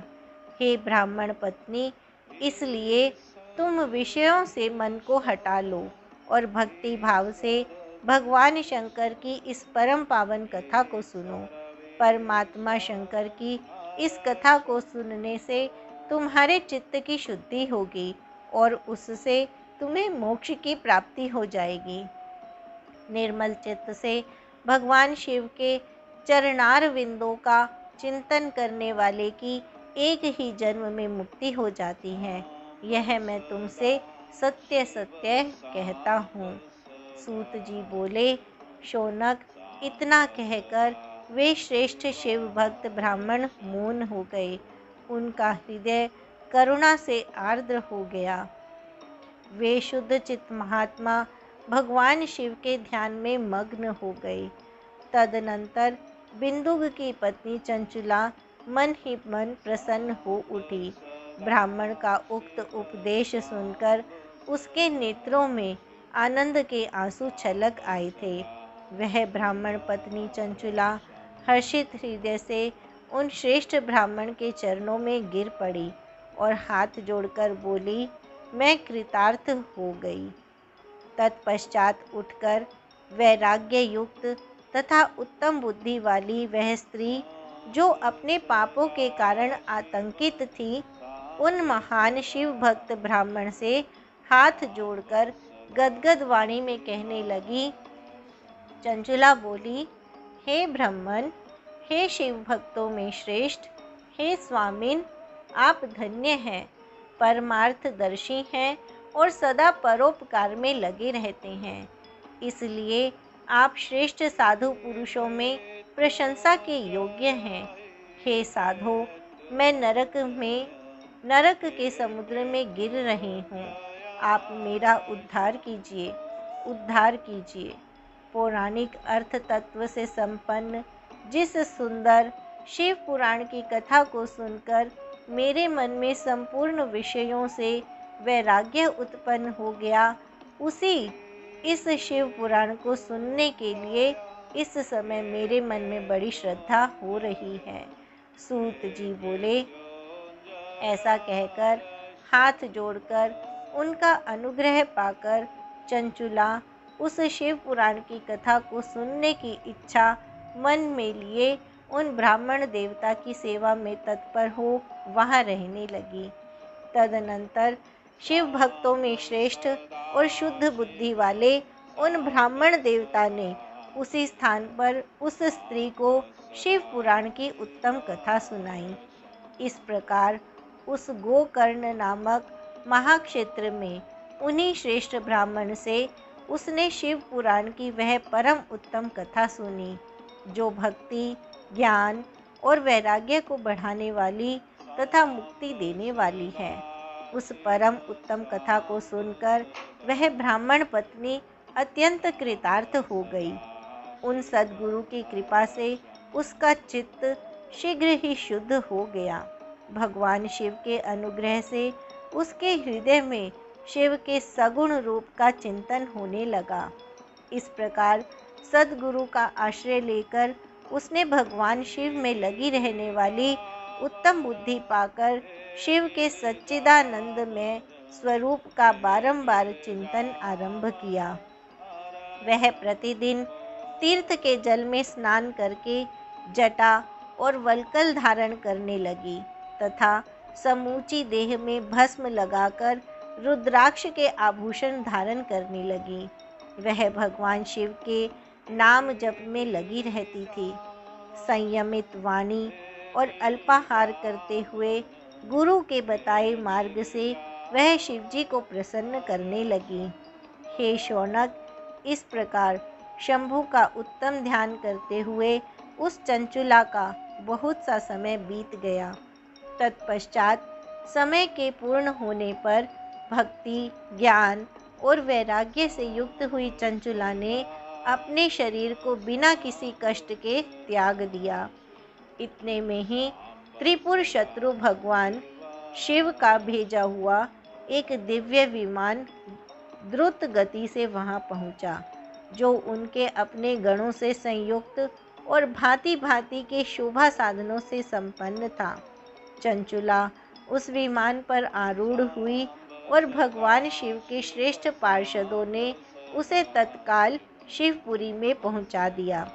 हे ब्राह्मण पत्नी, इसलिए तुम विषयों से मन को हटा लो और भक्ति भाव से भगवान शंकर की इस परम पावन कथा को सुनो। परमात्मा शंकर की इस कथा को सुनने से तुम्हारे चित्त की शुद्धि होगी और उससे तुम्हें मोक्ष की प्राप्ति हो जाएगी। निर्मल चित्त से भगवान शिव के चरणार विंदों का चिंतन करने वाले की एक ही जन्म में मुक्ति हो जाती है, यह मैं तुमसे सत्य सत्य कहता हूँ। सूत जी बोले, शौनक, इतना कहकर वे श्रेष्ठ शिव भक्त ब्राह्मण मौन हो गए। उनका हृदय करुणा से आर्द्र हो गया। वे शुद्ध चित्त महात्मा भगवान शिव के ध्यान में मग्न हो गए। तदनंतर बिंदुक की पत्नी चंचुला मन ही मन प्रसन्न हो उठी। ब्राह्मण का उक्त उपदेश सुनकर उसके नेत्रों में आनंद के आंसू छलक आए थे। वह ब्राह्मण पत्नी चंचुला हर्षित हृदय से उन श्रेष्ठ ब्राह्मण के चरणों में गिर पड़ी और हाथ जोड़कर बोली, मैं कृतार्थ हो गई। तत्पश्चात उठकर वैराग्य युक्त तथा उत्तम बुद्धि वाली वह स्त्री, जो अपने पापों के कारण आतंकित थी, उन महान शिव भक्त ब्राह्मण से हाथ जोड़कर गदगद वाणी में कहने लगी। चंचुला बोली, हे ब्राह्मण, हे शिव भक्तों में श्रेष्ठ, हे स्वामिन, आप धन्य हैं, परमार्थदर्शी हैं और सदा परोपकार में लगे रहते हैं। इसलिए आप श्रेष्ठ साधु पुरुषों में प्रशंसा के योग्य हैं। हे साधो, मैं नरक के समुद्र में गिर रही हूँ, आप मेरा उद्धार कीजिए, उद्धार कीजिए। पौराणिक अर्थ तत्व से संपन्न जिस सुंदर शिव पुराण की कथा को सुनकर मेरे मन में संपूर्ण विषयों से वैराग्य उत्पन्न हो गया, उसी इस शिव पुराण को सुनने के लिए इस समय मेरे मन में बड़ी श्रद्धा हो रही है। सूत जी बोले, ऐसा कहकर हाथ जोड़कर उनका अनुग्रह पाकर चंचुला उस शिव पुराण की कथा को सुनने की इच्छा मन में लिए उन ब्राह्मण देवता की सेवा में तत्पर हो वहाँ रहने लगी। तदनंतर शिव भक्तों में श्रेष्ठ और शुद्ध बुद्धि वाले उन ब्राह्मण देवता ने उसी स्थान पर उस स्त्री को शिव पुराण की उत्तम कथा सुनाई। इस प्रकार उस गोकर्ण नामक महाक्षेत्र में उन्हीं श्रेष्ठ ब्राह्मण से उसने शिव पुराण की वह परम उत्तम कथा सुनी, जो भक्ति, ज्ञान और वैराग्य को बढ़ाने वाली तथा मुक्ति देने वाली है। उस परम उत्तम कथा को सुनकर वह ब्राह्मण पत्नी अत्यंत कृतार्थ हो गई। उन सद्गुरु की कृपा से उसका चित्त शीघ्र ही शुद्ध हो गया। भगवान शिव के अनुग्रह से उसके हृदय में शिव के सगुण रूप का चिंतन होने लगा। इस प्रकार सद्गुरु का आश्रय लेकर उसने भगवान शिव में लगी रहने वाली उत्तम बुद्धि पाकर शिव के सच्चिदानंदमय स्वरूप का बारंबार चिंतन आरंभ किया। वह प्रतिदिन तीर्थ के जल में स्नान करके जटा और वल्कल धारण करने लगी तथा समूची देह में भस्म लगाकर रुद्राक्ष के आभूषण धारण करने लगी। वह भगवान शिव के नाम जप में लगी रहती थी। संयमित वाणी और अल्पाहार करते हुए गुरु के बताए मार्ग से वह शिवजी को प्रसन्न करने लगी। हे शौनक, इस प्रकार शंभु का उत्तम ध्यान करते हुए उस चंचुला का बहुत सा समय बीत गया। तत्पश्चात समय के पूर्ण होने पर भक्ति, ज्ञान और वैराग्य से युक्त हुई चंचुला ने अपने शरीर को बिना किसी कष्ट के त्याग दिया। इतने में ही त्रिपुर शत्रु भगवान शिव का भेजा हुआ एक दिव्य विमान द्रुत गति से वहां पहुंचा, जो उनके अपने गणों से संयुक्त और भांति भांति के शोभा साधनों से संपन्न था। चंचुला उस विमान पर आरूढ़ हुई और भगवान शिव के श्रेष्ठ पार्षदों ने उसे तत्काल शिवपुरी में पहुंचा दिया।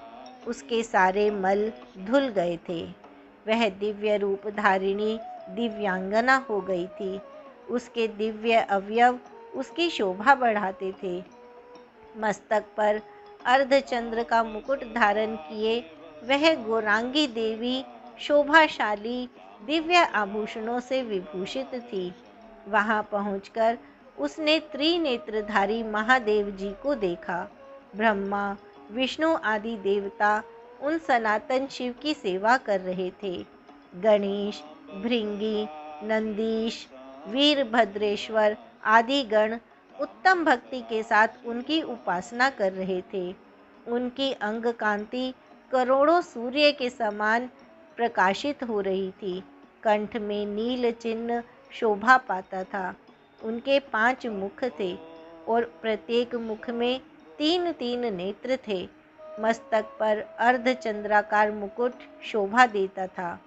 उसके सारे मल धुल गए थे। वह दिव्य रूप धारिणी दिव्यांगना हो गई थी। उसके दिव्य अवयव उसकी शोभा बढ़ाते थे। मस्तक पर अर्धचंद्र का मुकुट धारण किए वह गौरांगी देवी शोभाशाली दिव्य आभूषणों से विभूषित थी। वहां पहुंचकर उसने त्रिनेत्रधारी महादेव जी को देखा। ब्रह्मा, विष्णु आदि देवता उन सनातन शिव की सेवा कर रहे थे। गणेश, भृंगी, नंदीश, वीरभद्रेश्वर आदि गण उत्तम भक्ति के साथ उनकी उपासना कर रहे थे। उनकी अंग कांति करोड़ों सूर्य के समान प्रकाशित हो रही थी। कंठ में नील चिन्ह शोभा पाता था। उनके 5 मुख थे और प्रत्येक मुख में 3-3 नेत्र थे। मस्तक पर अर्धचंद्राकार मुकुट शोभा देता था।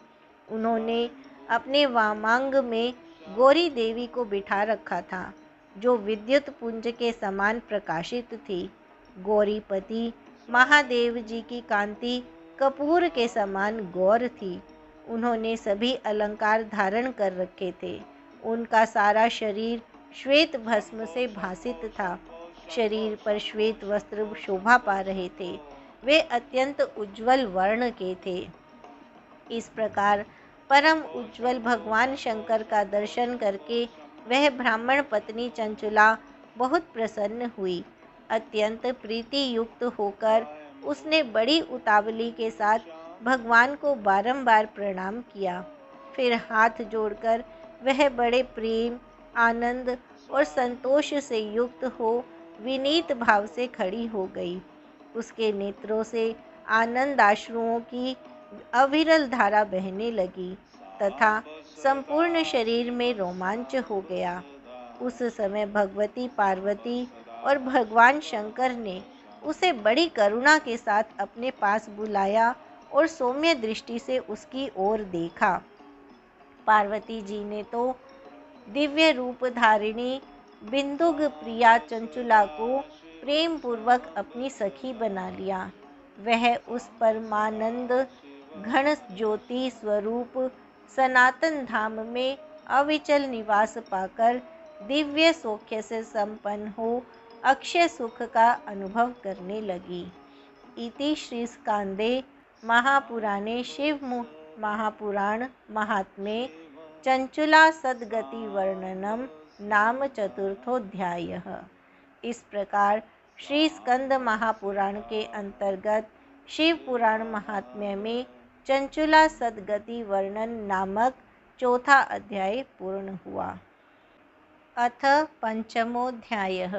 उन्होंने अपने वामांग में गौरी देवी को बिठा रखा था, जो विद्युत पुंज के समान प्रकाशित थी। गौरीपति महादेव जी की कांति कपूर के समान गौर थी। उन्होंने सभी अलंकार धारण कर रखे थे। उनका सारा शरीर श्वेत भस्म से भासित था। शरीर पर श्वेत वस्त्र शोभा पा रहे थे। वे अत्यंत उज्जवल वर्ण के थे। इस प्रकार परम उज्जवल भगवान शंकर का दर्शन करके वह ब्राह्मण पत्नी चंचुला बहुत प्रसन्न हुई। अत्यंत प्रीति युक्त होकर उसने बड़ी उतावली के साथ भगवान को बारंबार प्रणाम किया। फिर हाथ जोड़कर वह बड़े प्रेम, आनंद और संतोष से युक्त हो विनीत भाव से खड़ी हो गई। उसके नेत्रों से आनंद आश्रुओं की अविरल धारा बहने लगी तथा संपूर्ण शरीर में रोमांच हो गया। उस समय भगवती पार्वती और भगवान शंकर ने उसे बड़ी करुणा के साथ अपने पास बुलाया और सौम्य दृष्टि से उसकी ओर देखा। पार्वती जी ने तो दिव्य रूप धारिणी बिंदुग प्रिया चंचुला को प्रेम पूर्वक अपनी सखी बना लिया। वह उस परमानंद घन ज्योति स्वरूप सनातन धाम में अविचल निवास पाकर दिव्य सौख्य से संपन्न हो अक्षय सुख का अनुभव करने लगी। इति श्री स्कांदे महापुराणे शिव महापुराण महात्म्ये चंचुला सद्गति वर्णनम नाम चतुर्थोऽध्यायः। इस प्रकार श्री स्कंद महापुराण के अंतर्गत शिव पुराण महात्म्य में चंचुला सद्गति वर्णन नामक चौथा अध्याय पूर्ण हुआ। अथ पंचमोऽध्यायः।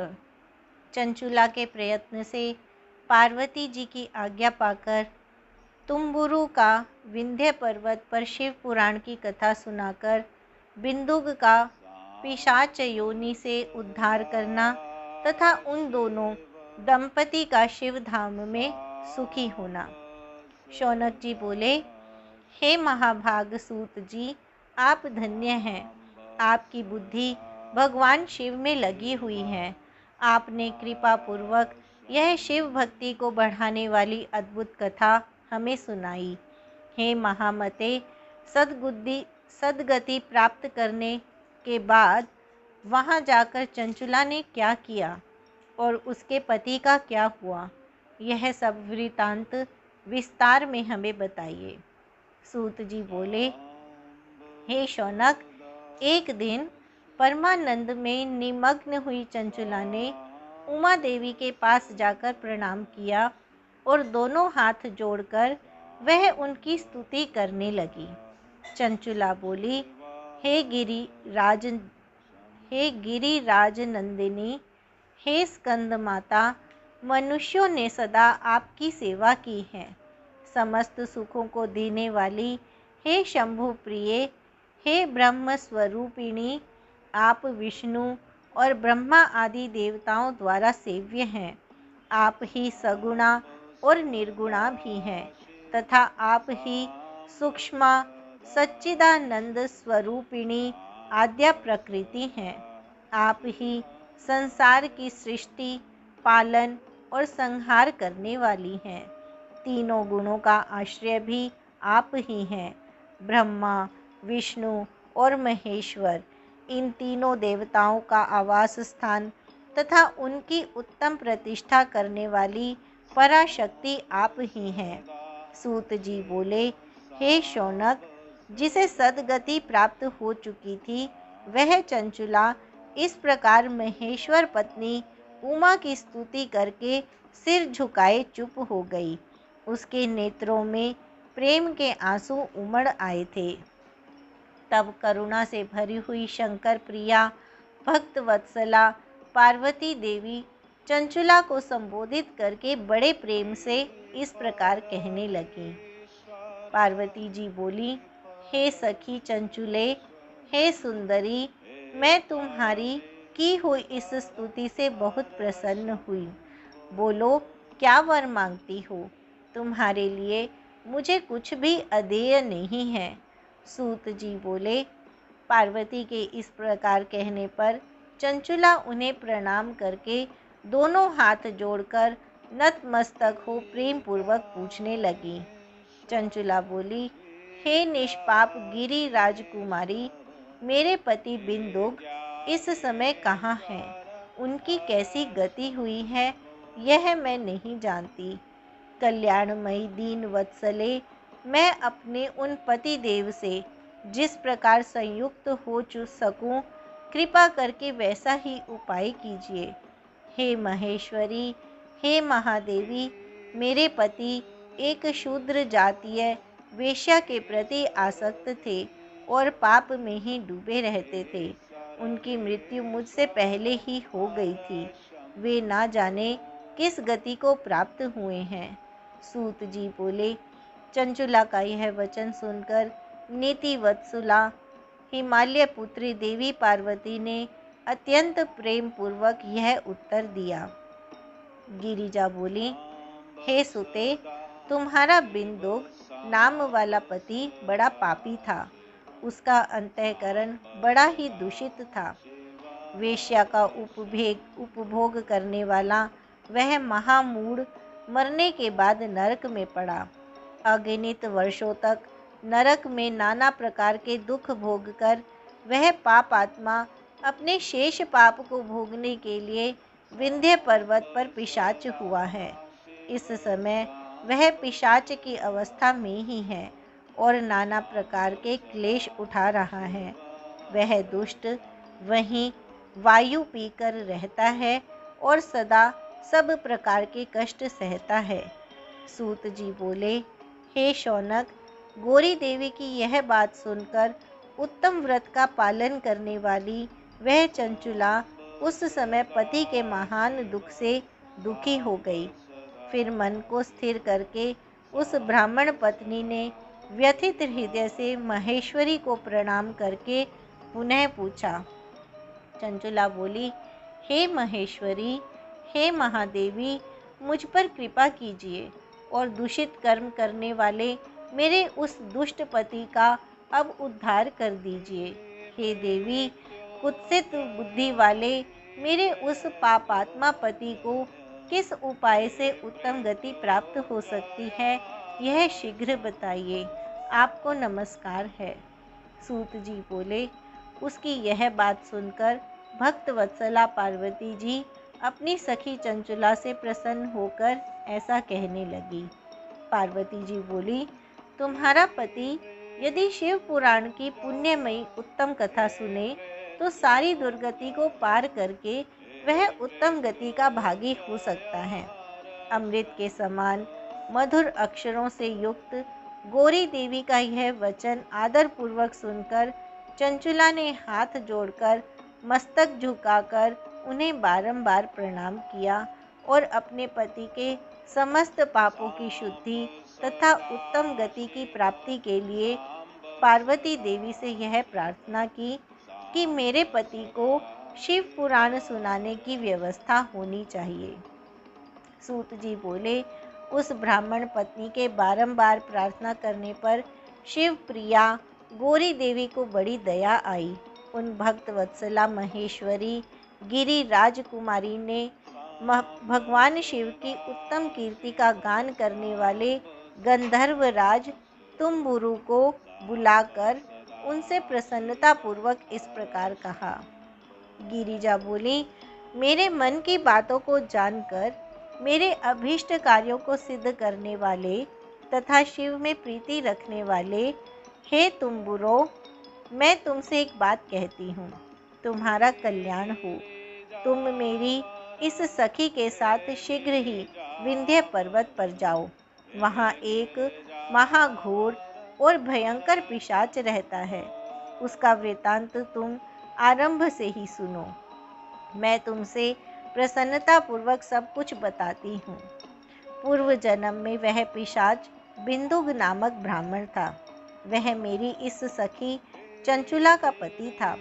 चंचुला के प्रयत्न से पार्वती जी की आज्ञा पाकर तुम्बुरु का विंध्य पर्वत पर शिव पुराण की कथा सुनाकर बिंदुग का पिशाच योनि से उद्धार करना तथा उन दोनों दंपति का शिव धाम में सुखी होना। शौनक जी बोले, हे महाभाग सूत जी, आप धन्य हैं। आपकी बुद्धि भगवान शिव में लगी हुई है। आपने कृपा पूर्वक यह शिव भक्ति को बढ़ाने वाली अद्भुत कथा हमें सुनाई। हे महामते, सद्गति प्राप्त करने के बाद वहाँ जाकर चंचुला ने क्या किया और उसके पति का क्या हुआ, यह सब वृतांत विस्तार में हमें बताइए। सूत जी बोले, हे शौनक, एक दिन परमानंद में निमग्न हुई चंचुला ने उमा देवी के पास जाकर प्रणाम किया और दोनों हाथ जोड़कर वह उनकी स्तुति करने लगी। चंचुला बोली, हे गिरिराज नंदिनी, हे स्कंद माता, मनुष्यों ने सदा आपकी सेवा की है। समस्त सुखों को देने वाली हे शंभु प्रिय, हे ब्रह्म स्वरूपिणी, आप विष्णु और ब्रह्मा आदि देवताओं द्वारा सेव्य हैं। आप ही सगुणा और निर्गुणा भी हैं तथा आप ही सूक्ष्मा सच्चिदानंद स्वरूपिणी आद्या प्रकृति हैं। आप ही संसार की सृष्टि, पालन और संहार करने वाली हैं। तीनों गुणों का आश्रय भी आप ही हैं। ब्रह्मा, विष्णु और महेश्वर, इन तीनों देवताओं का आवास स्थान तथा उनकी उत्तम प्रतिष्ठा करने वाली पराशक्ति आप ही हैं। सूत जी बोले, हे शौनक, जिसे सद्गति प्राप्त हो चुकी थी वह चंचुला इस प्रकार महेश्वर पत्नी उमा की स्तुति करके सिर झुकाए चुप हो गई। उसके नेत्रों में प्रेम के आंसू उमड़ आए थे। तब करुणा से भरी हुई शंकर प्रिया भक्त वत्सला पार्वती देवी चंचुला को संबोधित करके बड़े प्रेम से इस प्रकार कहने लगी। पार्वती जी बोली, हे सखी चंचुले, हे सुंदरी, मैं तुम्हारी की हुई इस स्तुति से बहुत प्रसन्न हुई। बोलो, क्या वर मांगती हो? तुम्हारे लिए मुझे कुछ भी अदेय नहीं है। सूत जी बोले। पार्वती के इस प्रकार कहने पर चंचुला उन्हें प्रणाम करके दोनों हाथ जोड़कर नतमस्तक हो प्रेम पूर्वक पूछने लगी। चंचुला बोली, हे निष्पाप गिरी राजकुमारी, मेरे पति बिंदुक इस समय कहाँ हैं? उनकी कैसी गति हुई है यह मैं नहीं जानती। कल्याणमयी दीन वत्सले, मैं अपने उन पति देव से जिस प्रकार संयुक्त हो सकूं, कृपा करके वैसा ही उपाय कीजिए। हे महेश्वरी, हे महादेवी, मेरे पति एक शूद्र जातीय वेश्या के प्रति आसक्त थे और पाप में ही डूबे रहते थे। उनकी मृत्यु मुझसे पहले ही हो गई थी। वे ना जाने किस गति को प्राप्त हुए हैं। सूत जी बोले। चंचुला का यह वचन सुनकर नीति वत्सला हिमालय पुत्री देवी पार्वती ने अत्यंत प्रेम पूर्वक यह उत्तर दिया। गिरिजा बोली, हे सुते, तुम्हारा बिंदुक नाम वाला पति बड़ा पापी था। उसका अंतःकरण बड़ा ही दूषित था। वेश्या का उपभोग करने वाला वह महामूढ़ मरने के बाद नरक में पड़ा। अगणित वर्षों तक नरक में नाना प्रकार के दुख भोगकर वह पाप आत्मा अपने शेष पाप को भोगने के लिए विंध्य पर्वत पर पिशाच हुआ है। इस समय वह पिशाच की अवस्था में ही है और नाना प्रकार के क्लेश उठा रहा है। वह दुष्ट वहीं वायु पीकर रहता है और सदा सब प्रकार के कष्ट सहता है। सूत जी बोले, हे शौनक, गौरी देवी की यह बात सुनकर उत्तम व्रत का पालन करने वाली वह चंचुला उस समय पति के महान दुख से दुखी हो गई। फिर मन को स्थिर करके उस ब्राह्मण पत्नी ने व्यथित हृदय से महेश्वरी को प्रणाम करके पुनः पूछा। चंचुला बोली, हे महेश्वरी, हे महादेवी, मुझ पर कृपा कीजिए और दूषित कर्म करने वाले मेरे उस दुष्ट पति का अब उद्धार कर दीजिए। हे देवी, कुत्सित बुद्धि वाले मेरे उस पापात्मा पति को किस उपाय से उत्तम गति प्राप्त हो सकती है, यह शीघ्र बताइए। आपको नमस्कार है। सूत जी बोले। उसकी यह बात सुनकर भक्त वत्सला पार्वती जी अपनी सखी चंचुला से प्रसन्न होकर ऐसा कहने लगी। पार्वती जी बोली, तुम्हारा पति यदि शिव पुराण की पुण्यमयी उत्तम कथा सुने तो सारी दुर्गति को पार करके वह उत्तम गति का भागी हो सकता है। अमृत के समान मधुर अक्षरों से युक्त गौरी देवी का यह वचन आदर पूर्वक सुनकर चंचुला ने हाथ जोड़कर मस्तक झुकाकर उन्हें बारंबार प्रणाम किया और अपने पति के समस्त पापों की शुद्धि तथा उत्तम गति की प्राप्ति के लिए पार्वती देवी से यह प्रार्थना की कि मेरे पति को शिव पुराण सुनाने की व्यवस्था होनी चाहिए। सूत जी बोले, उस ब्राह्मण पत्नी के बारंबार प्रार्थना करने पर शिव प्रिया गौरी देवी को बड़ी दया आई। उन भक्त वत्सला महेश्वरी गिरी राजकुमारी ने भगवान शिव की उत्तम कीर्ति का गान करने वाले गंधर्व राज तुम्बुरु को बुलाकर उनसे प्रसन्नता पूर्वक इस प्रकार कहा। गिरिजा बोली, मेरे मन की बातों को जानकर मेरे अभीष्ट कार्यों को सिद्ध करने वाले तथा शिव में प्रीति रखने वाले, हे तुम्बुरो, मैं तुमसे एक बात कहती हूँ, तुम्हारा कल्याण हो। तुम मेरी इस सखी के साथ शीघ्र ही विंध्य पर्वत पर जाओ। वहाँ एक महाघोर और भयंकर पिशाच रहता है। उसका वृतांत तुम आरंभ से ही सुनो। मैं तुमसे प्रसन्नतापूर्वक सब कुछ बताती हूँ। पूर्व जन्म में वह पिशाच बिंदुक नामक ब्राह्मण था। वह मेरी इस सखी चंचुला का पति था,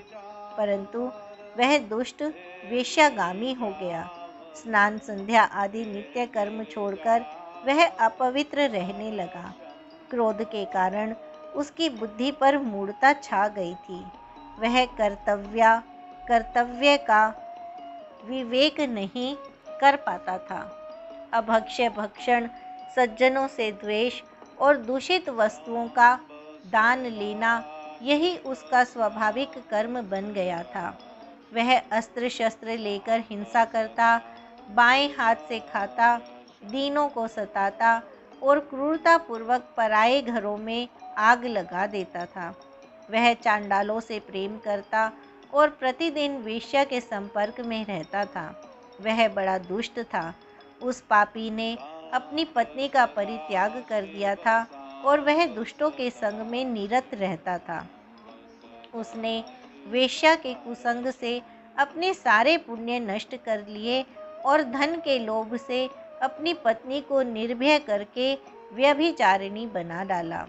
परंतु वह दुष्ट वेश्यागामी हो गया। स्नान संध्या आदि नित्य कर्म छोड़कर वह अपवित्र रहने लगा। क्रोध के कारण उसकी बुद्धि पर मूढ़ता छा गई थी। वह कर्तव्य का विवेक नहीं कर पाता था। अभक्ष्य भक्षण, सज्जनों से द्वेष और दूषित वस्तुओं का दान लेना, यही उसका स्वाभाविक कर्म बन गया था। वह अस्त्र शस्त्र लेकर हिंसा करता, बाएं हाथ से खाता, दीनों को सताता और क्रूरतापूर्वक पराये घरों में आग लगा देता था। वह चांडालों से प्रेम करता और प्रतिदिन वेश्या के संपर्क में रहता था। वह बड़ा दुष्ट था। उस पापी ने अपनी पत्नी का परित्याग कर दिया था और वह दुष्टों के संग में निरत रहता था। उसने वेश्या के कुसंग से अपने सारे पुण्य नष्ट कर लिए और धन के लोभ से अपनी पत्नी को निर्भय करके व्यभिचारिणी बना डाला।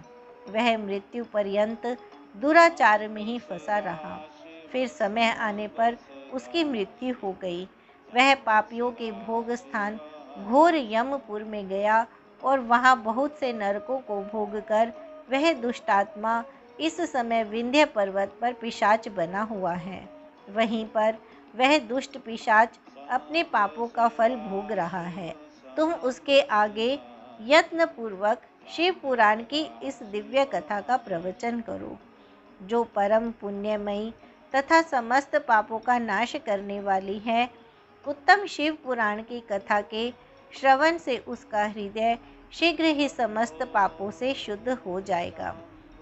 वह मृत्यु पर्यंत दुराचार में ही फंसा रहा। फिर समय आने पर उसकी मृत्यु हो गई। वह पापियों के भोग स्थान घोर यमपुर में गया और वहाँ बहुत से नरकों को भोग कर वह दुष्टात्मा इस समय विंध्य पर्वत पर पिशाच बना हुआ है। वहीं पर वह दुष्ट पिशाच अपने पापों का फल भोग रहा है। तुम उसके आगे यत्नपूर्वक शिव पुराण की इस दिव्य कथा का प्रवचन करो, जो परम पुण्यमयी तथा समस्त पापों का नाश करने वाली है। उत्तम शिव पुराण की कथा के श्रवण से उसका हृदय शीघ्र ही समस्त पापों से शुद्ध हो जाएगा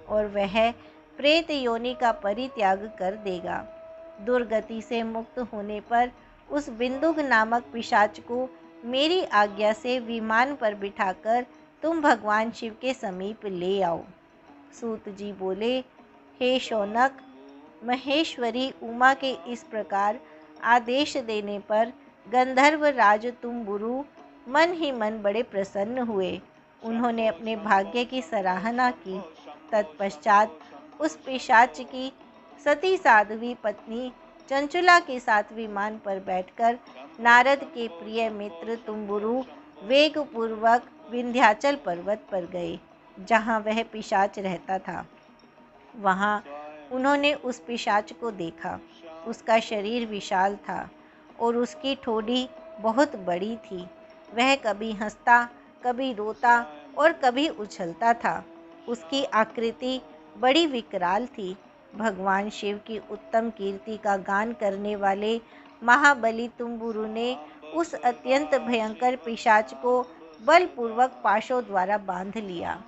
और वह प्रेत योनि का परित्याग कर देगा। दुर्गति से मुक्त होने पर उस बिंदुक नामक पिशाच को मेरी आज्ञा से विमान पर बिठाकर तुम भगवान शिव के समीप ले आओ। सूत जी बोले, हे शौनक, महेश्वरी उमा के इस प्रकार आदेश देने पर गंधर्व राज तुम्बुरु मन ही मन बड़े प्रसन्न हुए। उन्होंने अपने भाग्य की सराहना की। तत्पश्चात उस पिशाच की सती साध्वी पत्नी चंचुला के साथ विमान पर बैठकर नारद के प्रिय मित्र तुम्बुरु वेगपूर्वक विंध्याचल पर्वत पर गए, जहाँ वह पिशाच रहता था। वहाँ उन्होंने उस पिशाच को देखा। उसका शरीर विशाल था और उसकी ठोड़ी बहुत बड़ी थी। वह कभी हंसता, कभी रोता और कभी उछलता था। उसकी आकृति बड़ी विकराल थी। भगवान शिव की उत्तम कीर्ति का गान करने वाले महाबली तुम्बुरु ने उस अत्यंत भयंकर पिशाच को बलपूर्वक पाशों द्वारा बांध लिया।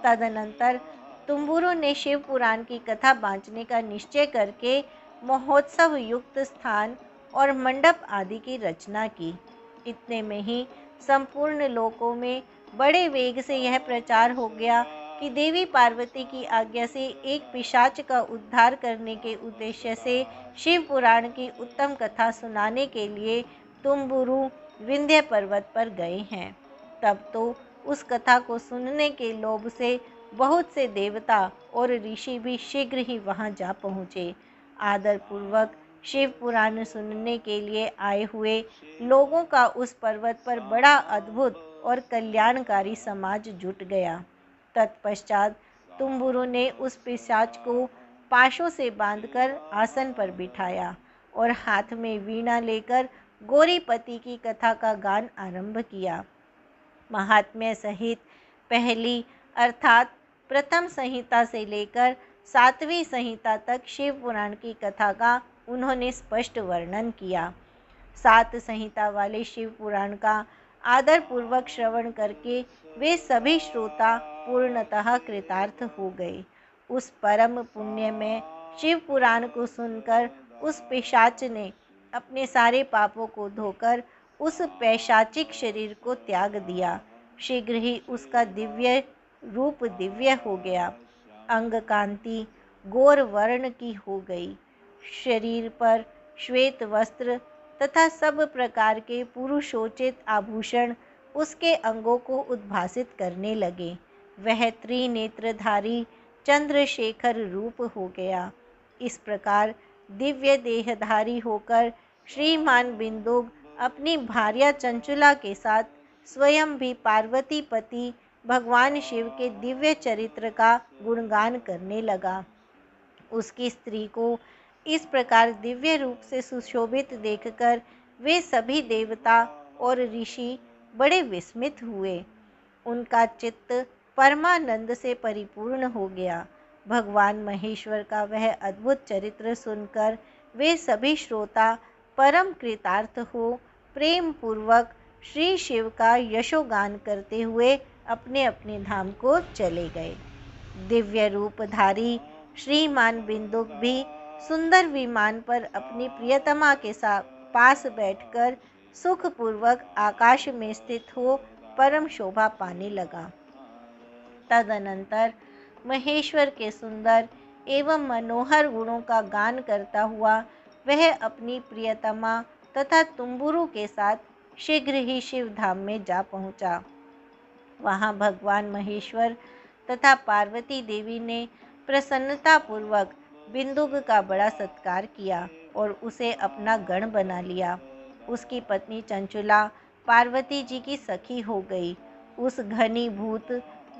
तदनंतर तुम्बुरु ने शिव पुराण की कथा बाँचने का निश्चय करके महोत्सव युक्त स्थान और मंडप आदि की रचना की। इतने में ही संपूर्ण लोकों में बड़े वेग से यह प्रचार हो गया कि देवी पार्वती की आज्ञा से एक पिशाच का उद्धार करने के उद्देश्य से शिव पुराण की उत्तम कथा सुनाने के लिए तुम्बुरु विंध्य पर्वत पर गए हैं। तब तो उस कथा को सुनने के लोभ से बहुत से देवता और ऋषि भी शीघ्र ही वहां जा पहुँचे। आदरपूर्वक शिव पुराण सुनने के लिए आए हुए लोगों का उस पर्वत पर बड़ा अद्भुत और कल्याणकारी समाज जुट गया। तत्पश्चात तुम्बुरु ने उस पिशाच को पाशों से बांधकर आसन पर बिठाया और हाथ में वीणा लेकर गौरीपति की कथा का गान आरंभ किया। महात्म्य सहित पहली अर्थात प्रथम संहिता से लेकर 7वीं संहिता तक शिव पुराण की कथा का उन्होंने स्पष्ट वर्णन किया। 7 संहिता वाले शिव पुराण का आदर पूर्वक श्रवण करके वे सभी श्रोता पूर्णतः कृतार्थ हो गए। उस परम पुण्य में शिव पुराण को सुनकर उस पिशाच ने अपने सारे पापों को धोकर उस पैशाचिक शरीर को त्याग दिया। शीघ्र ही उसका दिव्य रूप दिव्य हो गया। अंग कांति गोर वर्ण की हो गई। शरीर पर श्वेत वस्त्र तथा सब प्रकार के पुरुषोचित आभूषण उसके अंगों को उद्भासित करने लगे। वह त्रिनेत्रधारी चंद्रशेखर रूप हो गया। इस प्रकार दिव्य देहधारी होकर श्रीमान बिंदुक अपनी भार्या चंचुला के साथ स्वयं भी पार्वती पति भगवान शिव के दिव्य चरित्र का गुणगान करने लगा। उसकी स्त्री को इस प्रकार दिव्य रूप से सुशोभित देखकर वे सभी देवता और ऋषि बड़े विस्मित हुए। उनका चित्त परमानंद से परिपूर्ण हो गया। भगवान महेश्वर का वह अद्भुत चरित्र सुनकर वे सभी श्रोता परम कृतार्थ हो प्रेम पूर्वक श्री शिव का यशोगान करते हुए अपने अपने धाम को चले गए। दिव्य रूपधारी श्रीमान बिंदुक भी सुंदर विमान पर अपनी प्रियतमा के साथ पास बैठकर सुखपूर्वक आकाश में स्थित हो परम शोभा पाने लगा। तदनंतर महेश्वर के सुंदर एवं मनोहर गुणों का गान करता हुआ वह अपनी प्रियतमा तथा तुम्बुरु के साथ शीघ्र ही शिव धाम में जा पहुंचा। वहां भगवान महेश्वर तथा पार्वती देवी ने प्रसन्नतापूर्वक बिंदुक का बड़ा सत्कार किया और उसे अपना गण बना लिया। उसकी पत्नी चंचुला पार्वती जी की सखी हो गई। उस घनीभूत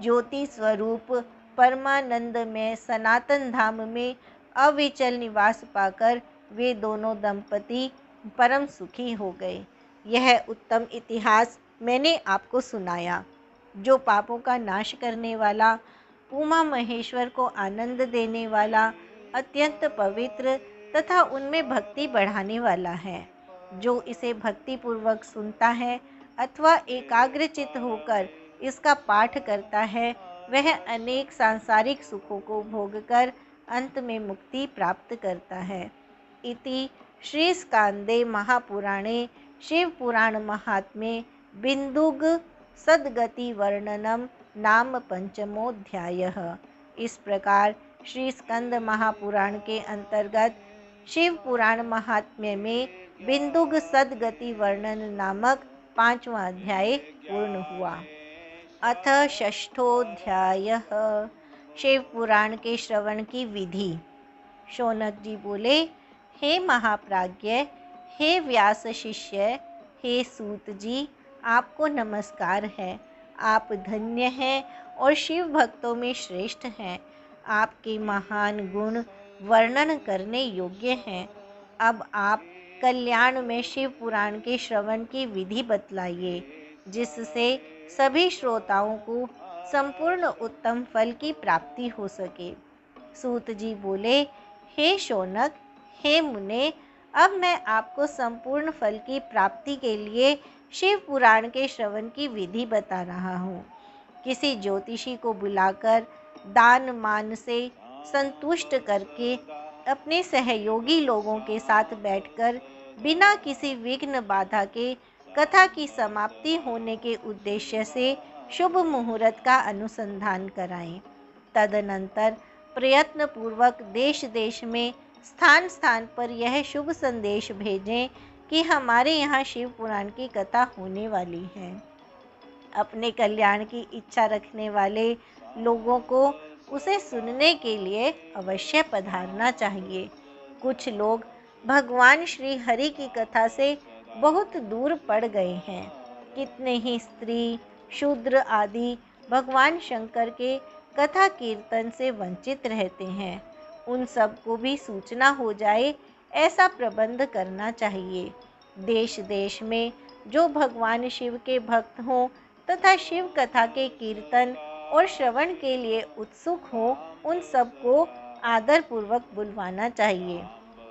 ज्योति स्वरूप परमानंद में सनातन धाम में अविचल निवास पाकर वे दोनों दंपति परम सुखी हो गए। यह उत्तम इतिहास मैंने आपको सुनाया, जो पापों का नाश करने वाला, उमा महेश्वर को आनंद देने वाला, अत्यंत पवित्र तथा उनमें भक्ति बढ़ाने वाला है। जो इसे भक्ति पूर्वक सुनता है अथवा एकाग्रचित होकर इसका पाठ करता है, वह अनेक सांसारिक सुखों को भोगकर अंत में मुक्ति प्राप्त करता है। इति श्री स्कांदे महापुराणे शिव पुराण महात्म्ये बिंदुक सद्गति वर्णनम नाम पंचमोऽध्यायः। इस प्रकार श्री स्कंद महापुराण के अंतर्गत शिव पुराण महात्म्य में बिंदुक सद्गति वर्णन नामक 5वां अध्याय पूर्ण हुआ। अथ षष्ठोऽध्यायः शिव पुराण के श्रवण की विधि। शौनक जी बोले, हे महाप्राज्ञ, हे व्यास शिष्य, हे सूत जी, आपको नमस्कार है। आप धन्य हैं और शिव भक्तों में श्रेष्ठ हैं। आपके महान गुण वर्णन करने योग्य हैं। अब आप कल्याण में शिव पुराण के श्रवण की विधि बतलाइए, जिससे सभी श्रोताओं को संपूर्ण उत्तम फल की प्राप्ति हो सके। सूत जी बोले, हे शौनक, हे मुने, अब मैं आपको संपूर्ण फल की प्राप्ति के लिए शिव पुराण के श्रवण की विधि बता रहा हूँ। किसी ज्योतिषी को बुलाकर दान मान से संतुष्ट करके अपने सहयोगी लोगों के साथ बैठकर बिना किसी विघ्न बाधा के कथा की समाप्ति होने के उद्देश्य से शुभ मुहूर्त का अनुसंधान कराएं। तदनंतर प्रयत्न पूर्वक देश देश में स्थान स्थान पर यह शुभ संदेश भेजें कि हमारे यहाँ शिव पुराण की कथा होने वाली है। अपने कल्याण की इच्छा रखने वाले लोगों को उसे सुनने के लिए अवश्य पधारना चाहिए। कुछ लोग भगवान श्री हरि की कथा से बहुत दूर पड़ गए हैं। कितने ही स्त्री, शूद्र आदि भगवान शंकर के कथा कीर्तन से वंचित रहते हैं। उन सबको भी सूचना हो जाए, ऐसा प्रबंध करना चाहिए। देश देश में जो भगवान शिव के भक्त हों तथा शिव कथा के कीर्तन और श्रवण के लिए उत्सुक हों, उन सबको आदरपूर्वक बुलवाना चाहिए।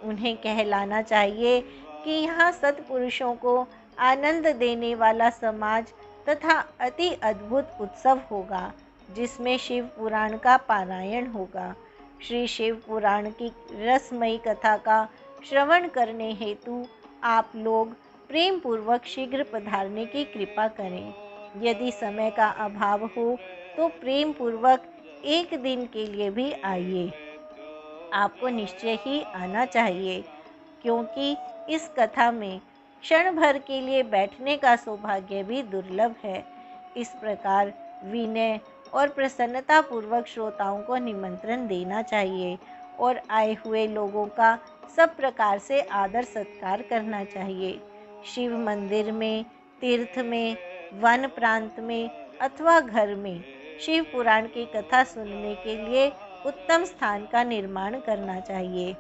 उन्हें कहलाना चाहिए कि यहाँ सत्पुरुषों को आनंद देने वाला समाज तथा अति अद्भुत उत्सव होगा, जिसमें शिव पुराण का पारायण होगा। श्री शिव पुराण की रसमयी कथा का श्रवण करने हेतु आप लोग प्रेम पूर्वक शीघ्र पधारने की कृपा करें। यदि समय का अभाव हो तो प्रेम पूर्वक एक दिन के लिए भी आइए। आपको निश्चय ही आना चाहिए, क्योंकि इस कथा में क्षण भर के लिए बैठने का सौभाग्य भी दुर्लभ है। इस प्रकार विनय और प्रसन्नता पूर्वक श्रोताओं को निमंत्रण देना चाहिए और आए हुए लोगों का सब प्रकार से आदर सत्कार करना चाहिए। शिव मंदिर में, तीर्थ में, वन प्रांत में अथवा घर में शिव पुराण की कथा सुनने के लिए उत्तम स्थान का निर्माण करना चाहिए।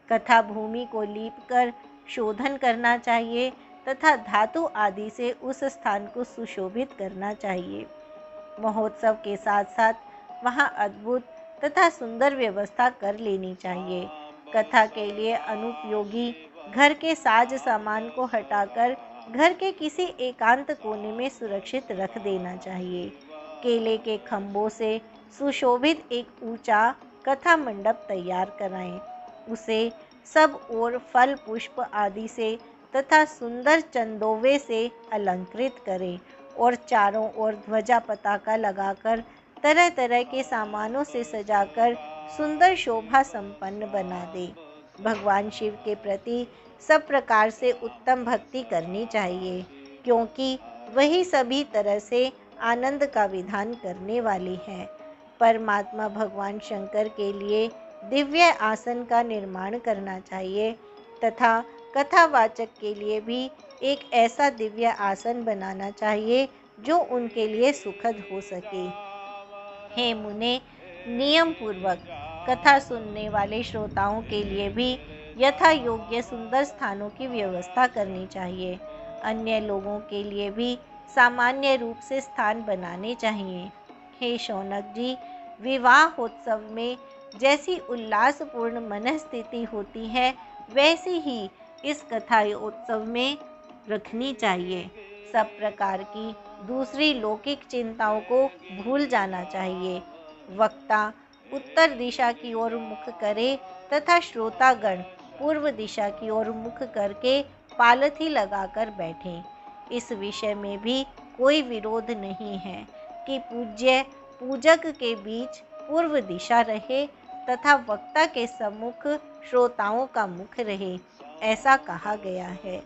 कथा भूमि को लीपकर शोधन करना चाहिए तथा धातु आदि से उस स्थान को सुशोभित करना चाहिए। महोत्सव के साथ साथ वहाँ अद्भुत तथा सुंदर व्यवस्था कर लेनी चाहिए। कथा के लिए अनुपयोगी घर के साज सामान को हटाकर घर के किसी एकांत कोने में सुरक्षित रख देना चाहिए। केले के खंभों से सुशोभित एक ऊंचा कथा मंडप तैयार कराएं। उसे सब ओर फल पुष्प आदि से तथा सुंदर चंदोवे से अलंकृत करें और चारों ओर ध्वजा पताका लगाकर तरह तरह के सामानों से सजाकर सुंदर शोभा संपन्न बना दे। भगवान शिव के प्रति सब प्रकार से उत्तम भक्ति करनी चाहिए, क्योंकि वही सभी तरह से आनंद का विधान करने वाली है। परमात्मा भगवान शंकर के लिए दिव्य आसन का निर्माण करना चाहिए तथा कथावाचक के लिए भी एक ऐसा दिव्य आसन बनाना चाहिए जो उनके लिए सुखद हो सके। हे मुने, नियम पूर्वक कथा सुनने वाले श्रोताओं के लिए भी यथा योग्य सुंदर स्थानों की व्यवस्था करनी चाहिए। अन्य लोगों के लिए भी सामान्य रूप से स्थान बनाने चाहिए। हे शौनक जी, विवाहोत्सव में जैसी उल्लासपूर्ण मनस्थिति होती है, वैसी ही इस कथा उत्सव में रखनी चाहिए। सब प्रकार की दूसरी लौकिक चिंताओं को भूल जाना चाहिए। वक्ता उत्तर दिशा की ओर मुख करे तथा श्रोतागण पूर्व दिशा की ओर मुख करके पालथी लगाकर बैठें। इस विषय में भी कोई विरोध नहीं है कि पूजक के बीच पूर्व दिशा रहे तथा वक्ता के सम्मुख श्रोताओं का मुख रहे, ऐसा कहा गया है।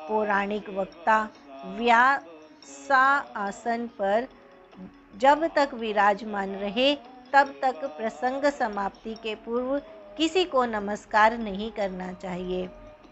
पौराणिक वक्ता व्यासासन पर जब तक विराजमान रहे तब तक प्रसंग समाप्ति के पूर्व किसी को नमस्कार नहीं करना चाहिए।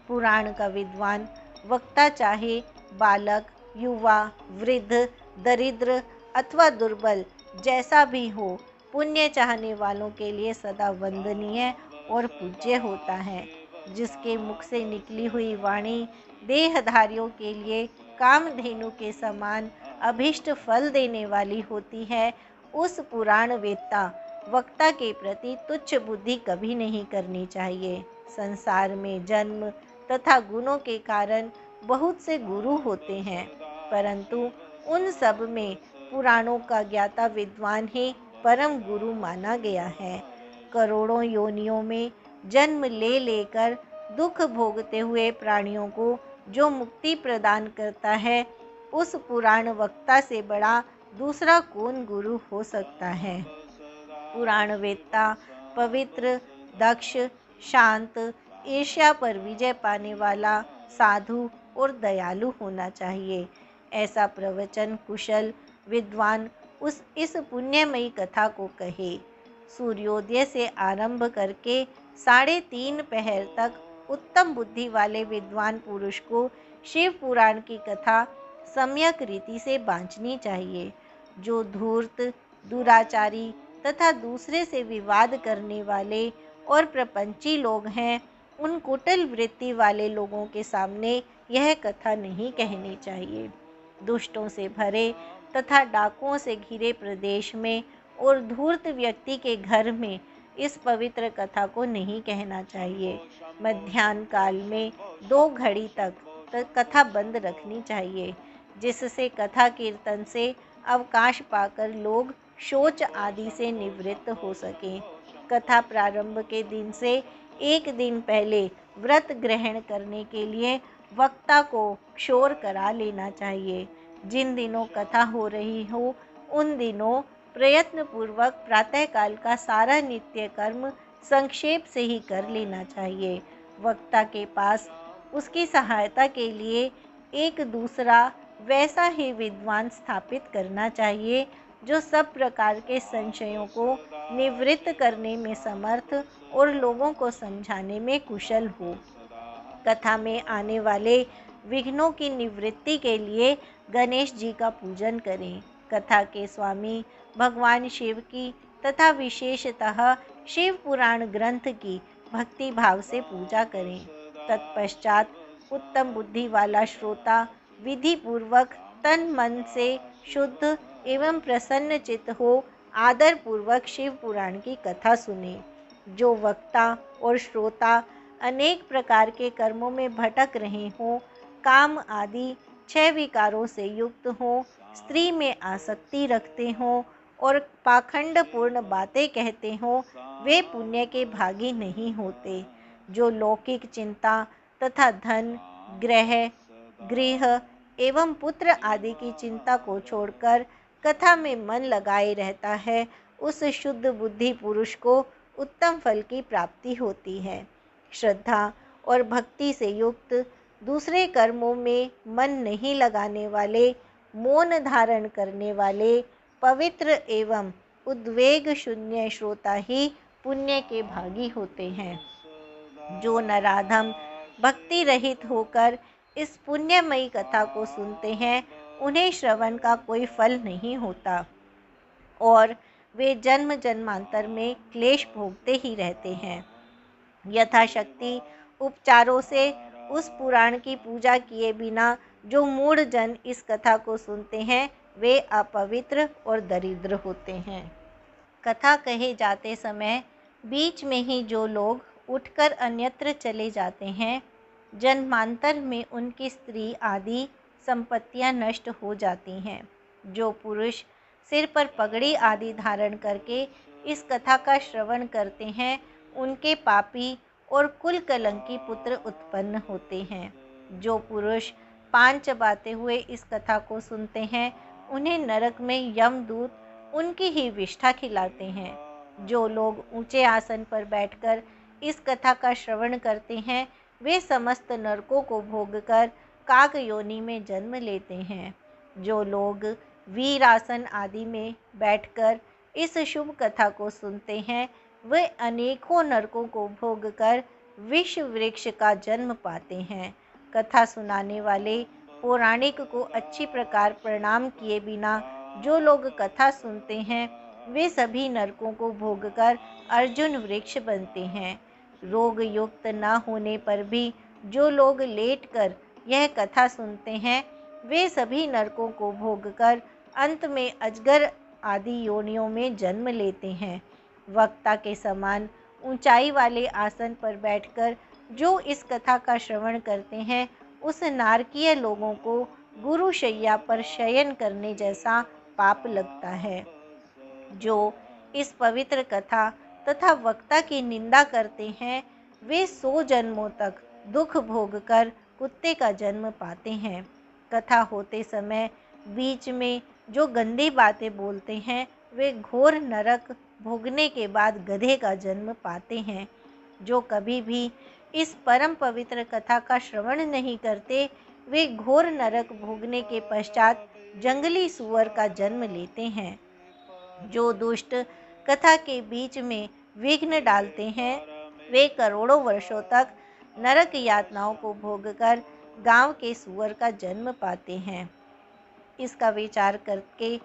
पुराण का विद्वान वक्ता चाहे बालक, युवा, वृद्ध, दरिद्र अथवा दुर्बल जैसा भी हो, पुण्य चाहने वालों के लिए सदा वंदनीय और पूज्य होता है। जिसके मुख से निकली हुई वाणी देहधारियों के लिए कामधेनु के समान अभिष्ट फल देने वाली होती है, उस पुराण वेत्ता वक्ता के प्रति तुच्छ बुद्धि कभी नहीं करनी चाहिए। संसार में जन्म तथा गुणों के कारण बहुत से गुरु होते हैं, परंतु उन सब में पुराणों का ज्ञाता विद्वान ही परम गुरु माना गया है। करोड़ों योनियों में जन्म ले लेकर दुख भोगते हुए प्राणियों को जो मुक्ति प्रदान करता है, उस पुराण वक्ता से बड़ा दूसरा कौन गुरु हो सकता है। पुराण वेत्ता पवित्र, दक्ष, शांत, ईर्ष्या पर विजय पाने वाला, साधु और दयालु होना चाहिए। ऐसा प्रवचन कुशल विद्वान इस पुण्यमयी कथा को कहे। सूर्योदय से आरंभ करके 3:30 पहर तक उत्तम बुद्धि वाले विद्वान पुरुष को शिव पुराण की कथा सम्यक रीति से बांचनी चाहिए। जो धूर्त, दुराचारी तथा दूसरे से विवाद करने वाले और प्रपंची लोग हैं, उन कुटिल वृत्ति वाले लोगों के सामने यह कथा नहीं कहनी चाहिए। दुष्टों से भरे तथा डाकुओं से घिरे प्रदेश में और धूर्त व्यक्ति के घर में इस पवित्र कथा को नहीं कहना चाहिए। मध्याह्न काल में 2 घड़ी तक कथा बंद रखनी चाहिए, जिससे कथा कीर्तन से अवकाश पाकर लोग शौच आदि से निवृत्त हो सकें। कथा प्रारंभ के दिन से एक दिन पहले व्रत ग्रहण करने के लिए वक्ता को क्षौर करा लेना चाहिए। जिन दिनों कथा हो रही हो उन दिनों प्रयत्न पूर्वक प्रातःकाल का सारा नित्य कर्म संक्षेप से ही कर लेना चाहिए। वक्ता के पास उसकी सहायता के लिए एक दूसरा वैसा ही विद्वान स्थापित करना चाहिए जो सब प्रकार के संशयों को निवृत्त करने में समर्थ और लोगों को समझाने में कुशल हो। कथा में आने वाले विघ्नों की निवृत्ति के लिए गणेश जी का पूजन करें। कथा के स्वामी भगवान शिव की तथा विशेषतः शिव पुराण ग्रंथ की भक्ति भाव से पूजा करें। तत्पश्चात उत्तम बुद्धि वाला श्रोता विधि पूर्वक तन मन से शुद्ध एवं प्रसन्न चित्त हो आदर पूर्वक शिव पुराण की कथा सुने। जो वक्ता और श्रोता अनेक प्रकार के कर्मों में भटक रहे हों, काम आदि 6 विकारों से युक्त हों, स्त्री में आसक्ति रखते हों और पाखंडपूर्ण बातें कहते हों, वे पुण्य के भागी नहीं होते। जो लौकिक चिंता तथा धन, गृह एवं पुत्र आदि की चिंता को छोड़कर कथा में मन लगाए रहता है, उस शुद्ध बुद्धि पुरुष को उत्तम फल की प्राप्ति होती है। श्रद्धा और भक्ति से युक्त दूसरे कर्मों में मन नहीं लगाने वाले, मौन धारण करने वाले, पवित्र एवं उद्वेग शून्य श्रोता ही पुण्य के भागी होते हैं। जो नराधम भक्ति रहित होकर इस पुण्यमयी कथा को सुनते हैं, उन्हें श्रवण का कोई फल नहीं होता और वे जन्म जन्मांतर में क्लेश भोगते ही रहते हैं। यथाशक्ति उपचारों से उस पुराण की पूजा किए बिना जो मूढ़ जन इस कथा को सुनते हैं, वे अपवित्र और दरिद्र होते हैं। कथा कहे जाते समय बीच में ही जो लोग उठकर अन्यत्र चले जाते हैं, जन्मांतर में उनकी स्त्री आदि संपत्तियां नष्ट हो जाती हैं। जो पुरुष सिर पर पगड़ी आदि धारण करके इस कथा का श्रवण करते हैं, उनके पापी और कुल कलंकी पुत्र उत्पन्न होते हैं। जो पुरुष पान चबाते हुए इस कथा को सुनते हैं, उन्हें नरक में यमदूत उनकी ही विष्ठा खिलाते हैं। जो लोग ऊंचे आसन पर बैठकर इस कथा का श्रवण करते हैं, वे समस्त नरकों को भोगकर काक योनि में जन्म लेते हैं। जो लोग वीर आसन आदि में बैठकर इस शुभ कथा को सुनते हैं, वे अनेकों नरकों को भोगकर विष वृक्ष का जन्म पाते हैं। कथा सुनाने वाले पौराणिक को अच्छी प्रकार प्रणाम किए बिना जो लोग कथा सुनते हैं, वे सभी नरकों को भोगकर अर्जुन वृक्ष बनते हैं। रोग युक्त न होने पर भी जो लोग लेटकर यह कथा सुनते हैं, वे सभी नरकों को भोगकर अंत में अजगर आदि योनियों में जन्म लेते हैं। वक्ता के समान ऊंचाई वाले आसन पर बैठकर जो इस कथा का श्रवण करते हैं, उस नारकीय लोगों को गुरु शैया पर शयन करने जैसा पाप लगता है। जो इस पवित्र कथा तथा वक्ता की निंदा करते हैं, वे 100 जन्मों तक दुख भोगकर कुत्ते का जन्म पाते हैं। कथा होते समय बीच में जो गंदी बातें बोलते हैं, वे घोर नरक भोगने के बाद गधे का जन्म पाते हैं। जो कभी भी इस परम पवित्र कथा का श्रवण नहीं करते, वे घोर नरक भोगने के पश्चात जंगली सुअर का जन्म लेते हैं। जो दुष्ट कथा के बीच में विघ्न डालते हैं, वे करोड़ों वर्षों तक नरक यातनाओं को भोगकर गांव के सुअर का जन्म पाते हैं। इसका विचार करके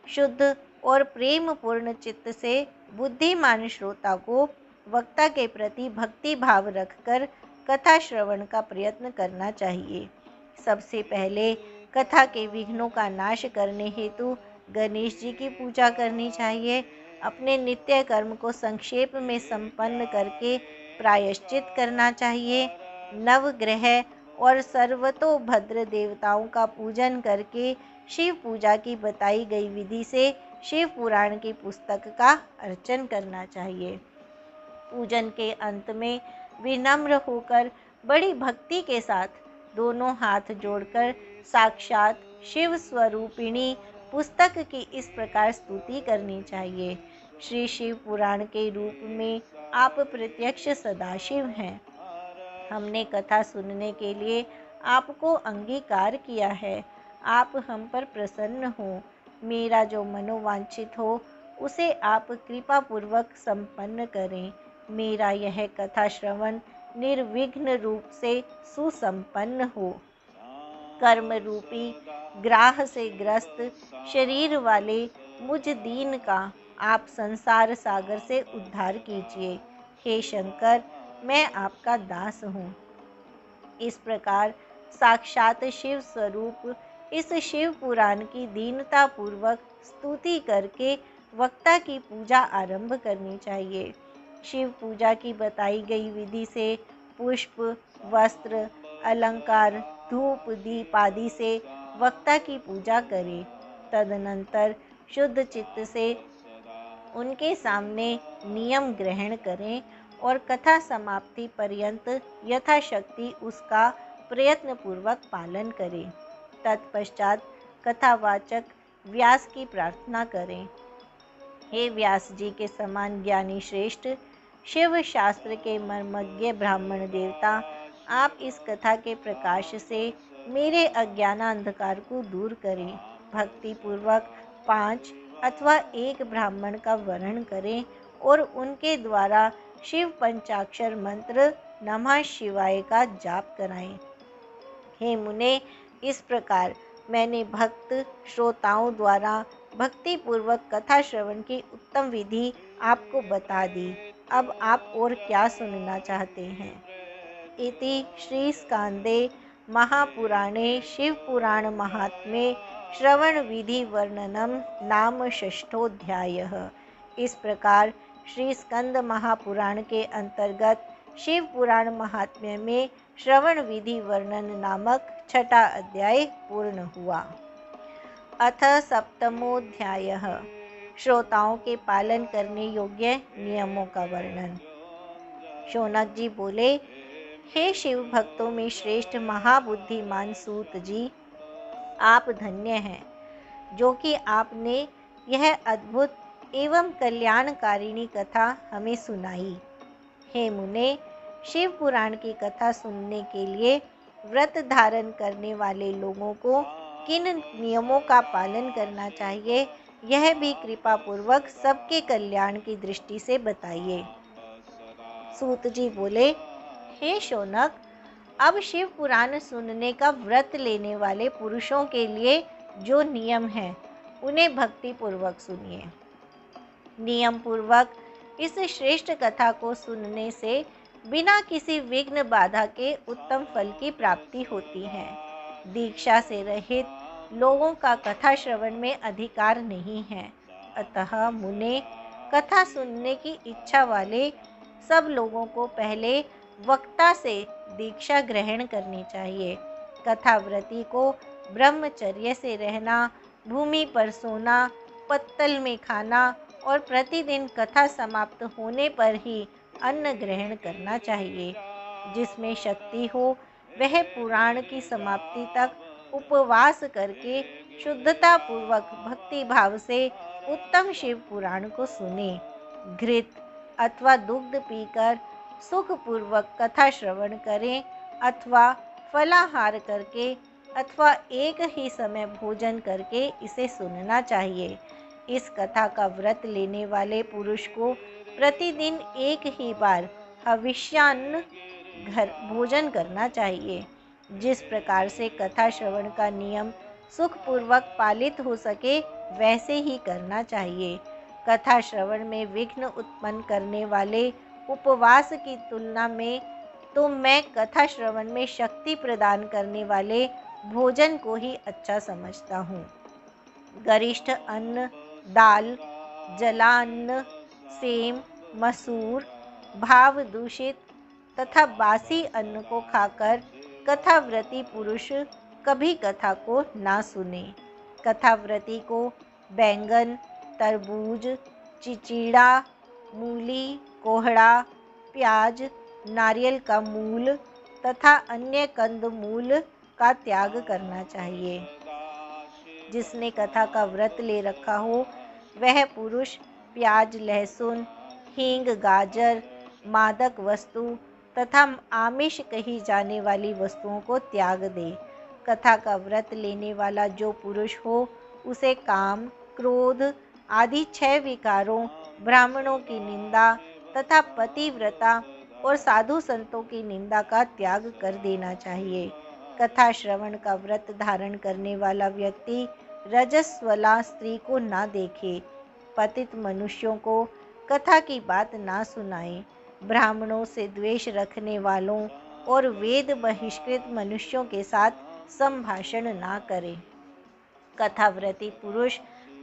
शुद्ध और प्रेम पूर्ण चित्त से बुद्धिमान श्रोता को वक्ता के प्रति भक्ति भाव रखकर कथा श्रवण का प्रयत्न करना चाहिए। सबसे पहले कथा के विघ्नों का नाश करने हेतु गणेश जी की पूजा करनी चाहिए। अपने नित्य कर्म को संक्षेप में संपन्न करके प्रायश्चित करना चाहिए। नवग्रह और सर्वतोभद्र देवताओं का पूजन करके शिव पूजा की बताई गई विधि से शिव पुराण की पुस्तक का अर्चन करना चाहिए। पूजन के अंत में विनम्र होकर बड़ी भक्ति के साथ दोनों हाथ जोड़कर साक्षात शिव स्वरूपिणी पुस्तक की इस प्रकार स्तुति करनी चाहिए। श्री शिव पुराण के रूप में आप प्रत्यक्ष सदाशिव हैं। हमने कथा सुनने के लिए आपको अंगीकार किया है। आप हम पर प्रसन्न हो। मेरा जो मनोवांछित हो उसे आप कृपा पूर्वक संपन्न करें। मेरा यह कथा श्रवण निर्विघ्न रूप से सुसंपन्न हो। कर्म रूपी ग्राह से ग्रस्त शरीर वाले मुझ दीन का आप संसार सागर से उद्धार कीजिए। हे शंकर, मैं आपका दास हूँ। इस प्रकार साक्षात शिव स्वरूप इस शिव पुराण की दीनता पूर्वक स्तुति करके वक्ता की पूजा आरंभ करनी चाहिए। शिव पूजा की बताई गई विधि से पुष्प, वस्त्र, अलंकार, धूप, दीप आदि से वक्ता की पूजा करें। तदनंतर शुद्ध चित्त से उनके सामने नियम ग्रहण करें और कथा समाप्ति पर्यंत यथाशक्ति उसका प्रयत्न पूर्वक पालन करें। तत्पश्चात कथावाचक व्यास की प्रार्थना करें। हे व्यास जी के समान ज्ञानी श्रेष्ठ, शिव शास्त्र के मर्मज्ञ ब्राह्मण देवता, आप इस कथा के प्रकाश से मेरे अज्ञानांधकार को दूर करें। भक्ति पूर्वक 5 अथवा 1 ब्राह्मण का वर्ण करें और उनके द्वारा शिव पंचाक्षर मंत्र नमः शिवाय का जाप कराएं। हे मुने, इस प्रकार मैंने भक्त श्रोताओं द्वारा भक्ति पूर्वक कथा श्रवण की उत्तम विधि आपको बता दी। अब आप और क्या सुनना चाहते हैं? इति श्री स्कांदे महापुराणे शिव पुराण महात्म्ये श्रवण विधि वर्णनम नाम षष्ठोऽध्यायः। इस प्रकार श्री स्कंद महापुराण के अंतर्गत शिव पुराण महात्म्य में श्रवण विधि वर्णन नामक 6ठा अध्याय पूर्ण हुआ। अथ सप्तमोऽध्यायः। श्रोताओं के पालन करने योग्य नियमों का वर्णन। शौनक जी बोले, हे शिव भक्तों में श्रेष्ठ महाबुद्धिमान सूत जी, आप धन्य हैं जो कि आपने यह अद्भुत एवं कल्याणकारिणी कथा हमें सुनाई। हे मुने, शिव पुराण की कथा सुनने के लिए व्रत धारण करने वाले लोगों को किन नियमों का पालन करना चाहिए, यह भी कृपा पूर्वक सबके कल्याण की दृष्टि से बताइए। सूत जी बोले, हे शौनक, अब शिव पुराण सुनने का व्रत लेने वाले पुरुषों के लिए जो नियम हैं उन्हें भक्ति पूर्वक सुनिए। नियम पूर्वक इस श्रेष्ठ कथा को सुनने से बिना किसी विघ्न बाधा के उत्तम फल की प्राप्ति होती है। दीक्षा से रहित लोगों का कथा श्रवण में अधिकार नहीं है। अतः मुने, कथा सुनने की इच्छा वाले सब लोगों को पहले वक्ता से दीक्षा ग्रहण करनी चाहिए। कथाव्रती को ब्रह्मचर्य से रहना, भूमि पर सोना, पत्तल में खाना और प्रतिदिन कथा समाप्त होने पर ही अन्न ग्रहण करना चाहिए। जिसमें शक्ति हो वह पुराण की समाप्ति तक उपवास करके शुद्धता पूर्वक भक्ति भाव से उत्तम शिव पुराण को सुने। घृत अथवा दुग्ध पीकर सुख पूर्वक कथा श्रवण करें अथवा फलाहार करके अथवा एक ही समय भोजन करके इसे सुनना चाहिए। इस कथा का व्रत लेने वाले पुरुष को प्रतिदिन एक ही बार हविष्यान्न भोजन करना चाहिए। जिस प्रकार से कथा श्रवण का नियम सुखपूर्वक पालित हो सके वैसे ही करना चाहिए। कथा श्रवण में विघ्न उत्पन्न करने वाले उपवास की तुलना में तो मैं कथा श्रवण में शक्ति प्रदान करने वाले भोजन को ही अच्छा समझता हूँ। गरिष्ठ अन्न, दाल, जलान्न, सेम, मसूर, भाव दूषित तथा बासी अन्न को खाकर कथाव्रती पुरुष कभी कथा को ना सुने। कथाव्रती को बैंगन, तरबूज, चिचिड़ा, मूली, कोहड़ा, प्याज, नारियल का मूल तथा अन्य कंदमूल का त्याग करना चाहिए। जिसने कथा का व्रत ले रखा हो वह पुरुष प्याज, लहसुन, हींग, गाजर, मादक वस्तु तथा आमिष कही जाने वाली वस्तुओं को त्याग दे। कथा का व्रत लेने वाला जो पुरुष हो उसे काम, क्रोध आदि 6 विकारों, ब्राह्मणों की निंदा तथा पतिव्रता और साधु संतों की निंदा का त्याग कर देना चाहिए। कथा श्रवण का व्रत धारण करने वाला व्यक्ति रजस्वला स्त्री को ना देखे, पतित मनुष्यों को कथा की बात ना सुनाए, ब्राह्मणों से द्वेष रखने वालों और वेद बहिष्कृत मनुष्यों के साथ संभाषण ना करे। कथाव्रती पुरुष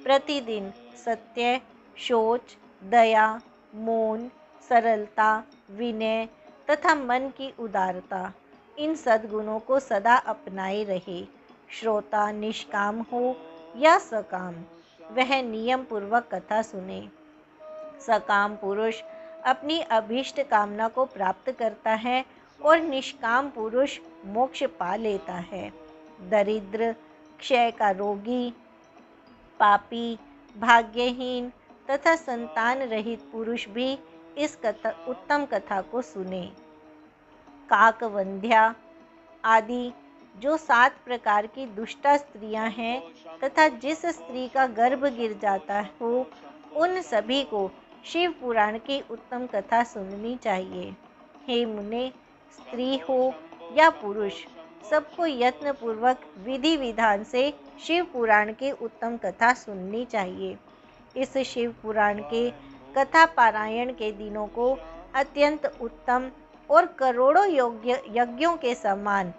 प्रतिदिन सत्य, शौच, दया, मौन, सरलता, विनय तथा मन की उदारता, इन सद्गुणों को सदा अपनाए रहे। श्रोता निष्काम हो या सकाम, वह नियम पूर्वक कथा सुने। सकाम पुरुष अपनी अभीष्ट कामना को प्राप्त करता है और निष्काम पुरुष मोक्ष पा लेता है। दरिद्र, क्षय का रोगी, पापी, भाग्यहीन तथा संतान रहित पुरुष भी इस उत्तम कथा को सुने। काकवंध्या आदि जो 7 प्रकार की दुष्टा स्त्रियां हैं तथा जिस स्त्री का गर्भ गिर जाता हो, उन सभी को शिव पुराण की उत्तम कथा सुननी चाहिए। हे मुने, स्त्री हो या पुरुष, सबको यत्न पूर्वक विधि विधान से शिव पुराण की उत्तम कथा सुननी चाहिए। इस शिव पुराण के कथा पारायण के दिनों को अत्यंत उत्तम और करोड़ों यज्ञों के समान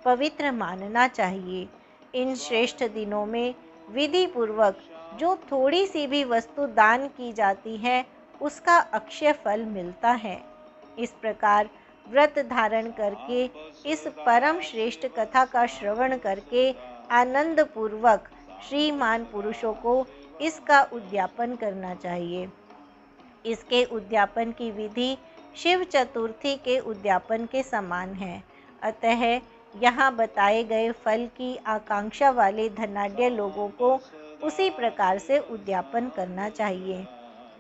पवित्र मानना चाहिए। इन श्रेष्ठ दिनों में विधि पूर्वक जो थोड़ी सी भी वस्तु दान की जाती है उसका अक्षय फल मिलता है। इस प्रकार व्रत धारण करके इस परम श्रेष्ठ कथा का श्रवण करके आनंद पूर्वक श्रीमान पुरुषों को इसका उद्यापन करना चाहिए। इसके उद्यापन की विधि शिव चतुर्थी के उद्यापन के समान है। अतः यहाँ बताए गए फल की आकांक्षा वाले धनाढ्य लोगों को उसी प्रकार से उद्यापन करना चाहिए।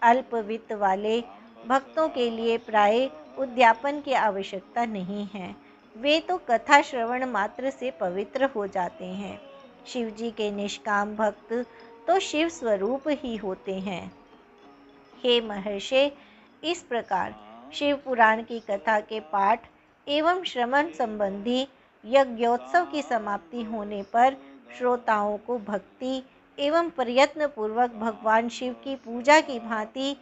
अल्प वित्त वाले भक्तों के लिए प्राय उद्यापन की आवश्यकता नहीं है। वे तो कथा श्रवण मात्र से पवित्र हो जाते हैं। शिव जी के निष्काम भक्त तो शिव स्वरूप ही होते हैं। हे महर्षि, इस प्रकार शिव पुराण की कथा के पाठ एवं श्रवण संबंधी यज्ञोत्सव की समाप्ति होने पर श्रोताओं को भक्ति एवं प्रयत्न पूर्वक भगवान शिव की पूजा की भांति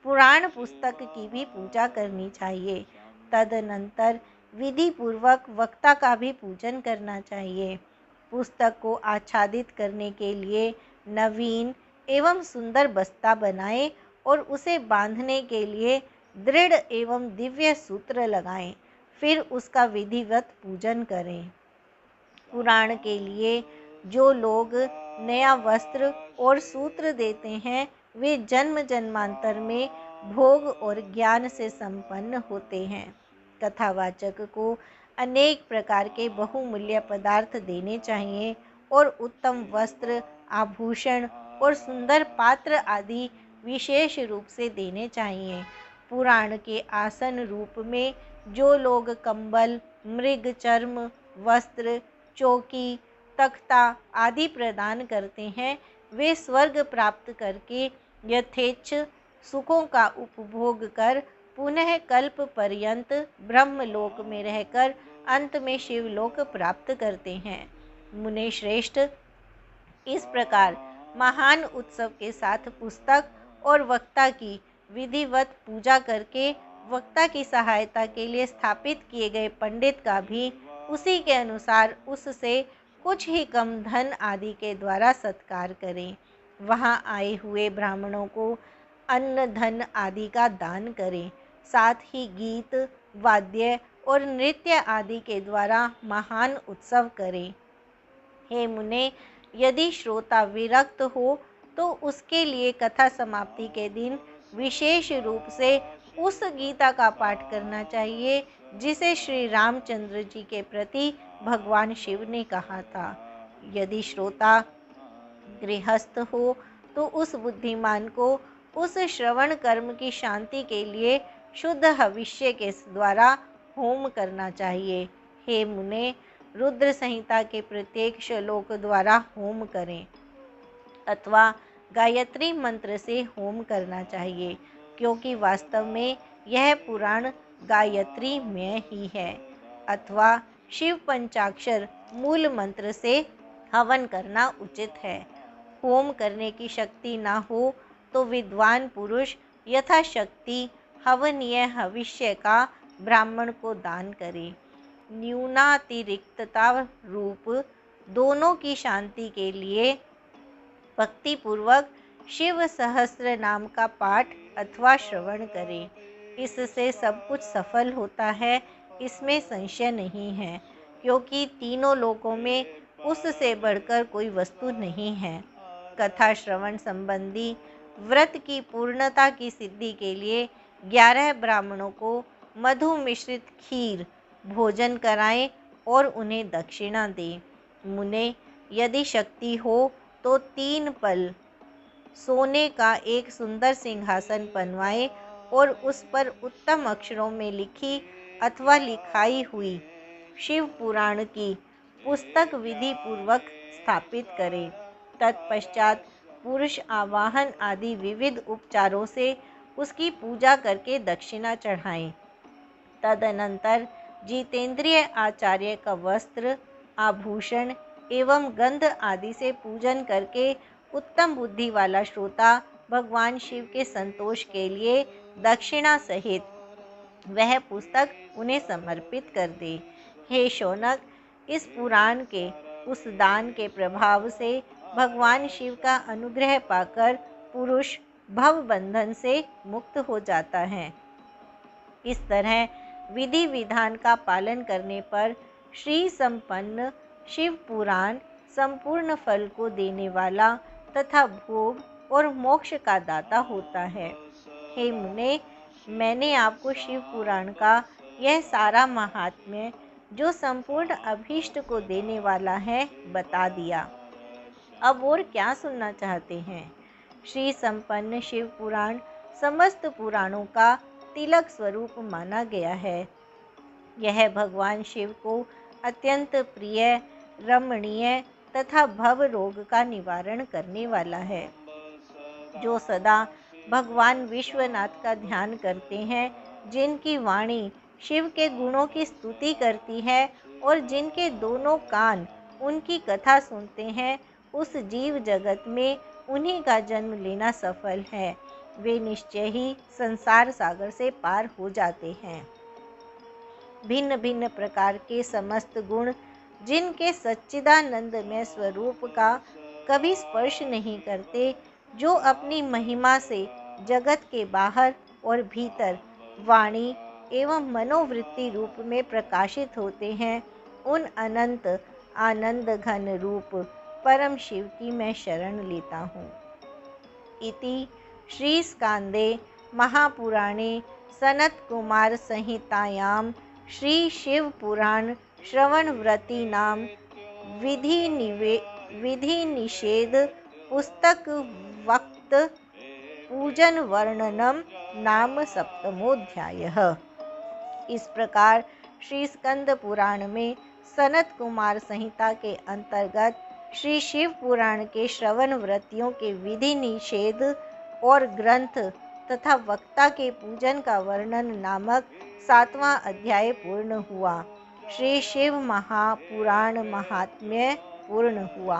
पुराण पुस्तक की भी पूजा करनी चाहिए। तदनंतर विधि पूर्वक वक्ता का भी पूजन करना चाहिए। पुस्तक को आच्छादित करने के लिए नवीन एवं सुंदर बस्ता बनाएं और उसे बांधने के लिए दृढ़ एवं दिव्य सूत्र लगाएं। फिर उसका विधिवत पूजन करें। पुराण के लिए जो लोग नया वस्त्र और सूत्र देते हैं वे जन्म जन्मांतर में भोग और ज्ञान से संपन्न होते हैं। कथावाचक को अनेक प्रकार के बहुमूल्य पदार्थ देने चाहिए और उत्तम वस्त्र, आभूषण और सुंदर पात्र आदि विशेष रूप से देने चाहिए। पुराण के आसन रूप में जो लोग कंबल, मृग चर्म, वस्त्र, चौकी, तख्ता आदि प्रदान करते हैं वे स्वर्ग प्राप्त करके यथेच्छ सुखों का उपभोग कर पुनः कल्प पर्यंत ब्रह्मलोक में रहकर अंत में शिवलोक प्राप्त करते हैं। मुने श्रेष्ठ, इस प्रकार महान उत्सव के साथ पुस्तक और वक्ता की विधिवत पूजा करके वक्ता की सहायता के लिए स्थापित किए गए पंडित का भी उसी के अनुसार उससे कुछ ही कम धन आदि के द्वारा सत्कार करें। वहाँ आए हुए ब्राह्मणों को अन्न धन आदि का दान करें। साथ ही गीत, वाद्य और नृत्य आदि के द्वारा महान उत्सव करें। हे मुने, यदि श्रोता विरक्त हो तो उसके लिए कथा समाप्ति के दिन विशेष रूप से उस गीता का पाठ करना चाहिए जिसे श्री रामचंद्र जी के प्रति भगवान शिव ने कहा था। यदि श्रोता गृहस्थ हो तो उस बुद्धिमान को उस श्रवण कर्म की शांति के लिए शुद्ध हविष्य के द्वारा होम करना चाहिए। हे मुने, रुद्र संहिता के प्रत्येक श्लोक द्वारा होम करें अथवा गायत्री मंत्र से होम करना चाहिए, क्योंकि वास्तव में यह पुराण गायत्री में ही है। अथवा शिव पंचाक्षर मूल मंत्र से हवन करना उचित है। होम करने की शक्ति ना हो तो विद्वान पुरुष यथाशक्ति हवनीय हविष्य का ब्राह्मण को दान करे। न्यूनातिरिक्तता रूप दोनों की शांति के लिए भक्ति पूर्वक शिव सहस्त्र नाम का पाठ अथवा श्रवण करें। इससे सब कुछ सफल होता है, इसमें संशय नहीं है, क्योंकि तीनों लोकों में उससे बढ़कर कोई वस्तु नहीं है। कथा श्रवण संबंधी व्रत की पूर्णता की सिद्धि के लिए 11 ब्राह्मणों को मधु मिश्रित खीर भोजन कराएं और उन्हें दक्षिणा दें। मुने, यदि शक्ति हो तो 3 पल सोने का एक सुंदर सिंहासन बनवाएं और उस पर उत्तम अक्षरों में लिखी अथवा लिखाई हुई शिव पुराण की पुस्तक विधि पूर्वक स्थापित करें। तत्पश्चात पुरुष आवाहन आदि विविध उपचारों से उसकी पूजा करके दक्षिणा चढ़ाएं। तदनंतर जितेंद्रिय आचार्य का वस्त्र, आभूषण एवं गंध आदि से पूजन करके उत्तम बुद्धि वाला श्रोता भगवान शिव के संतोष के लिए दक्षिणा सहित वह पुस्तक उन्हें समर्पित कर दे। हे शौनक, इस पुराण के उस दान के प्रभाव से भगवान शिव का अनुग्रह पाकर पुरुष भव बंधन से मुक्त हो जाता है। इस तरह विधि विधान का पालन करने पर श्री संपन्न शिव पुराण संपूर्ण फल को देने वाला तथा भोग और मोक्ष का दाता होता है। हे मुने, मैंने आपको शिव पुराण का यह सारा महात्म्य जो संपूर्ण अभीष्ट को देने वाला है बता दिया। अब और क्या सुनना चाहते हैं? श्री संपन्न शिव पुराण समस्त पुराणों का तिलक स्वरूप माना गया है। यह भगवान शिव को अत्यंत प्रिय, रमणीय तथा भव रोग का निवारण करने वाला है। जो सदा भगवान विश्वनाथ का ध्यान करते हैं, जिनकी वाणी शिव के गुणों की स्तुति करती है और जिनके दोनों कान उनकी कथा सुनते हैं, उस जीव जगत में उन्हीं का जन्म लेना सफल है। वे निश्चय ही संसार सागर से पार हो जाते हैं। भिन्न भिन्न प्रकार के समस्त गुण जिनके सच्चिदानंदमय स्वरूप का कभी स्पर्श नहीं करते, जो अपनी महिमा से जगत के बाहर और भीतर वाणी एवं मनोवृत्ति रूप में प्रकाशित होते हैं, उन अनंत आनंद घन रूप परम शिव की मैं शरण लेता हूँ। इति श्री स्कांदे महापुराणे सनत कुमार संहितायां श्री शिव पुराण श्रवण व्रती नाम विधि निषेध पुस्तक वक्त पूजन वर्णनम नाम सप्तमोध्यायः। इस प्रकार श्री स्कंद पुराण में सनत कुमार संहिता के अंतर्गत श्री शिव पुराण के श्रवण व्रतियों के विधि निषेध और ग्रंथ तथा वक्ता के पूजन का वर्णन नामक 7वां अध्याय पूर्ण हुआ। श्री शिव महापुराण महात्म्य पूर्ण हुआ।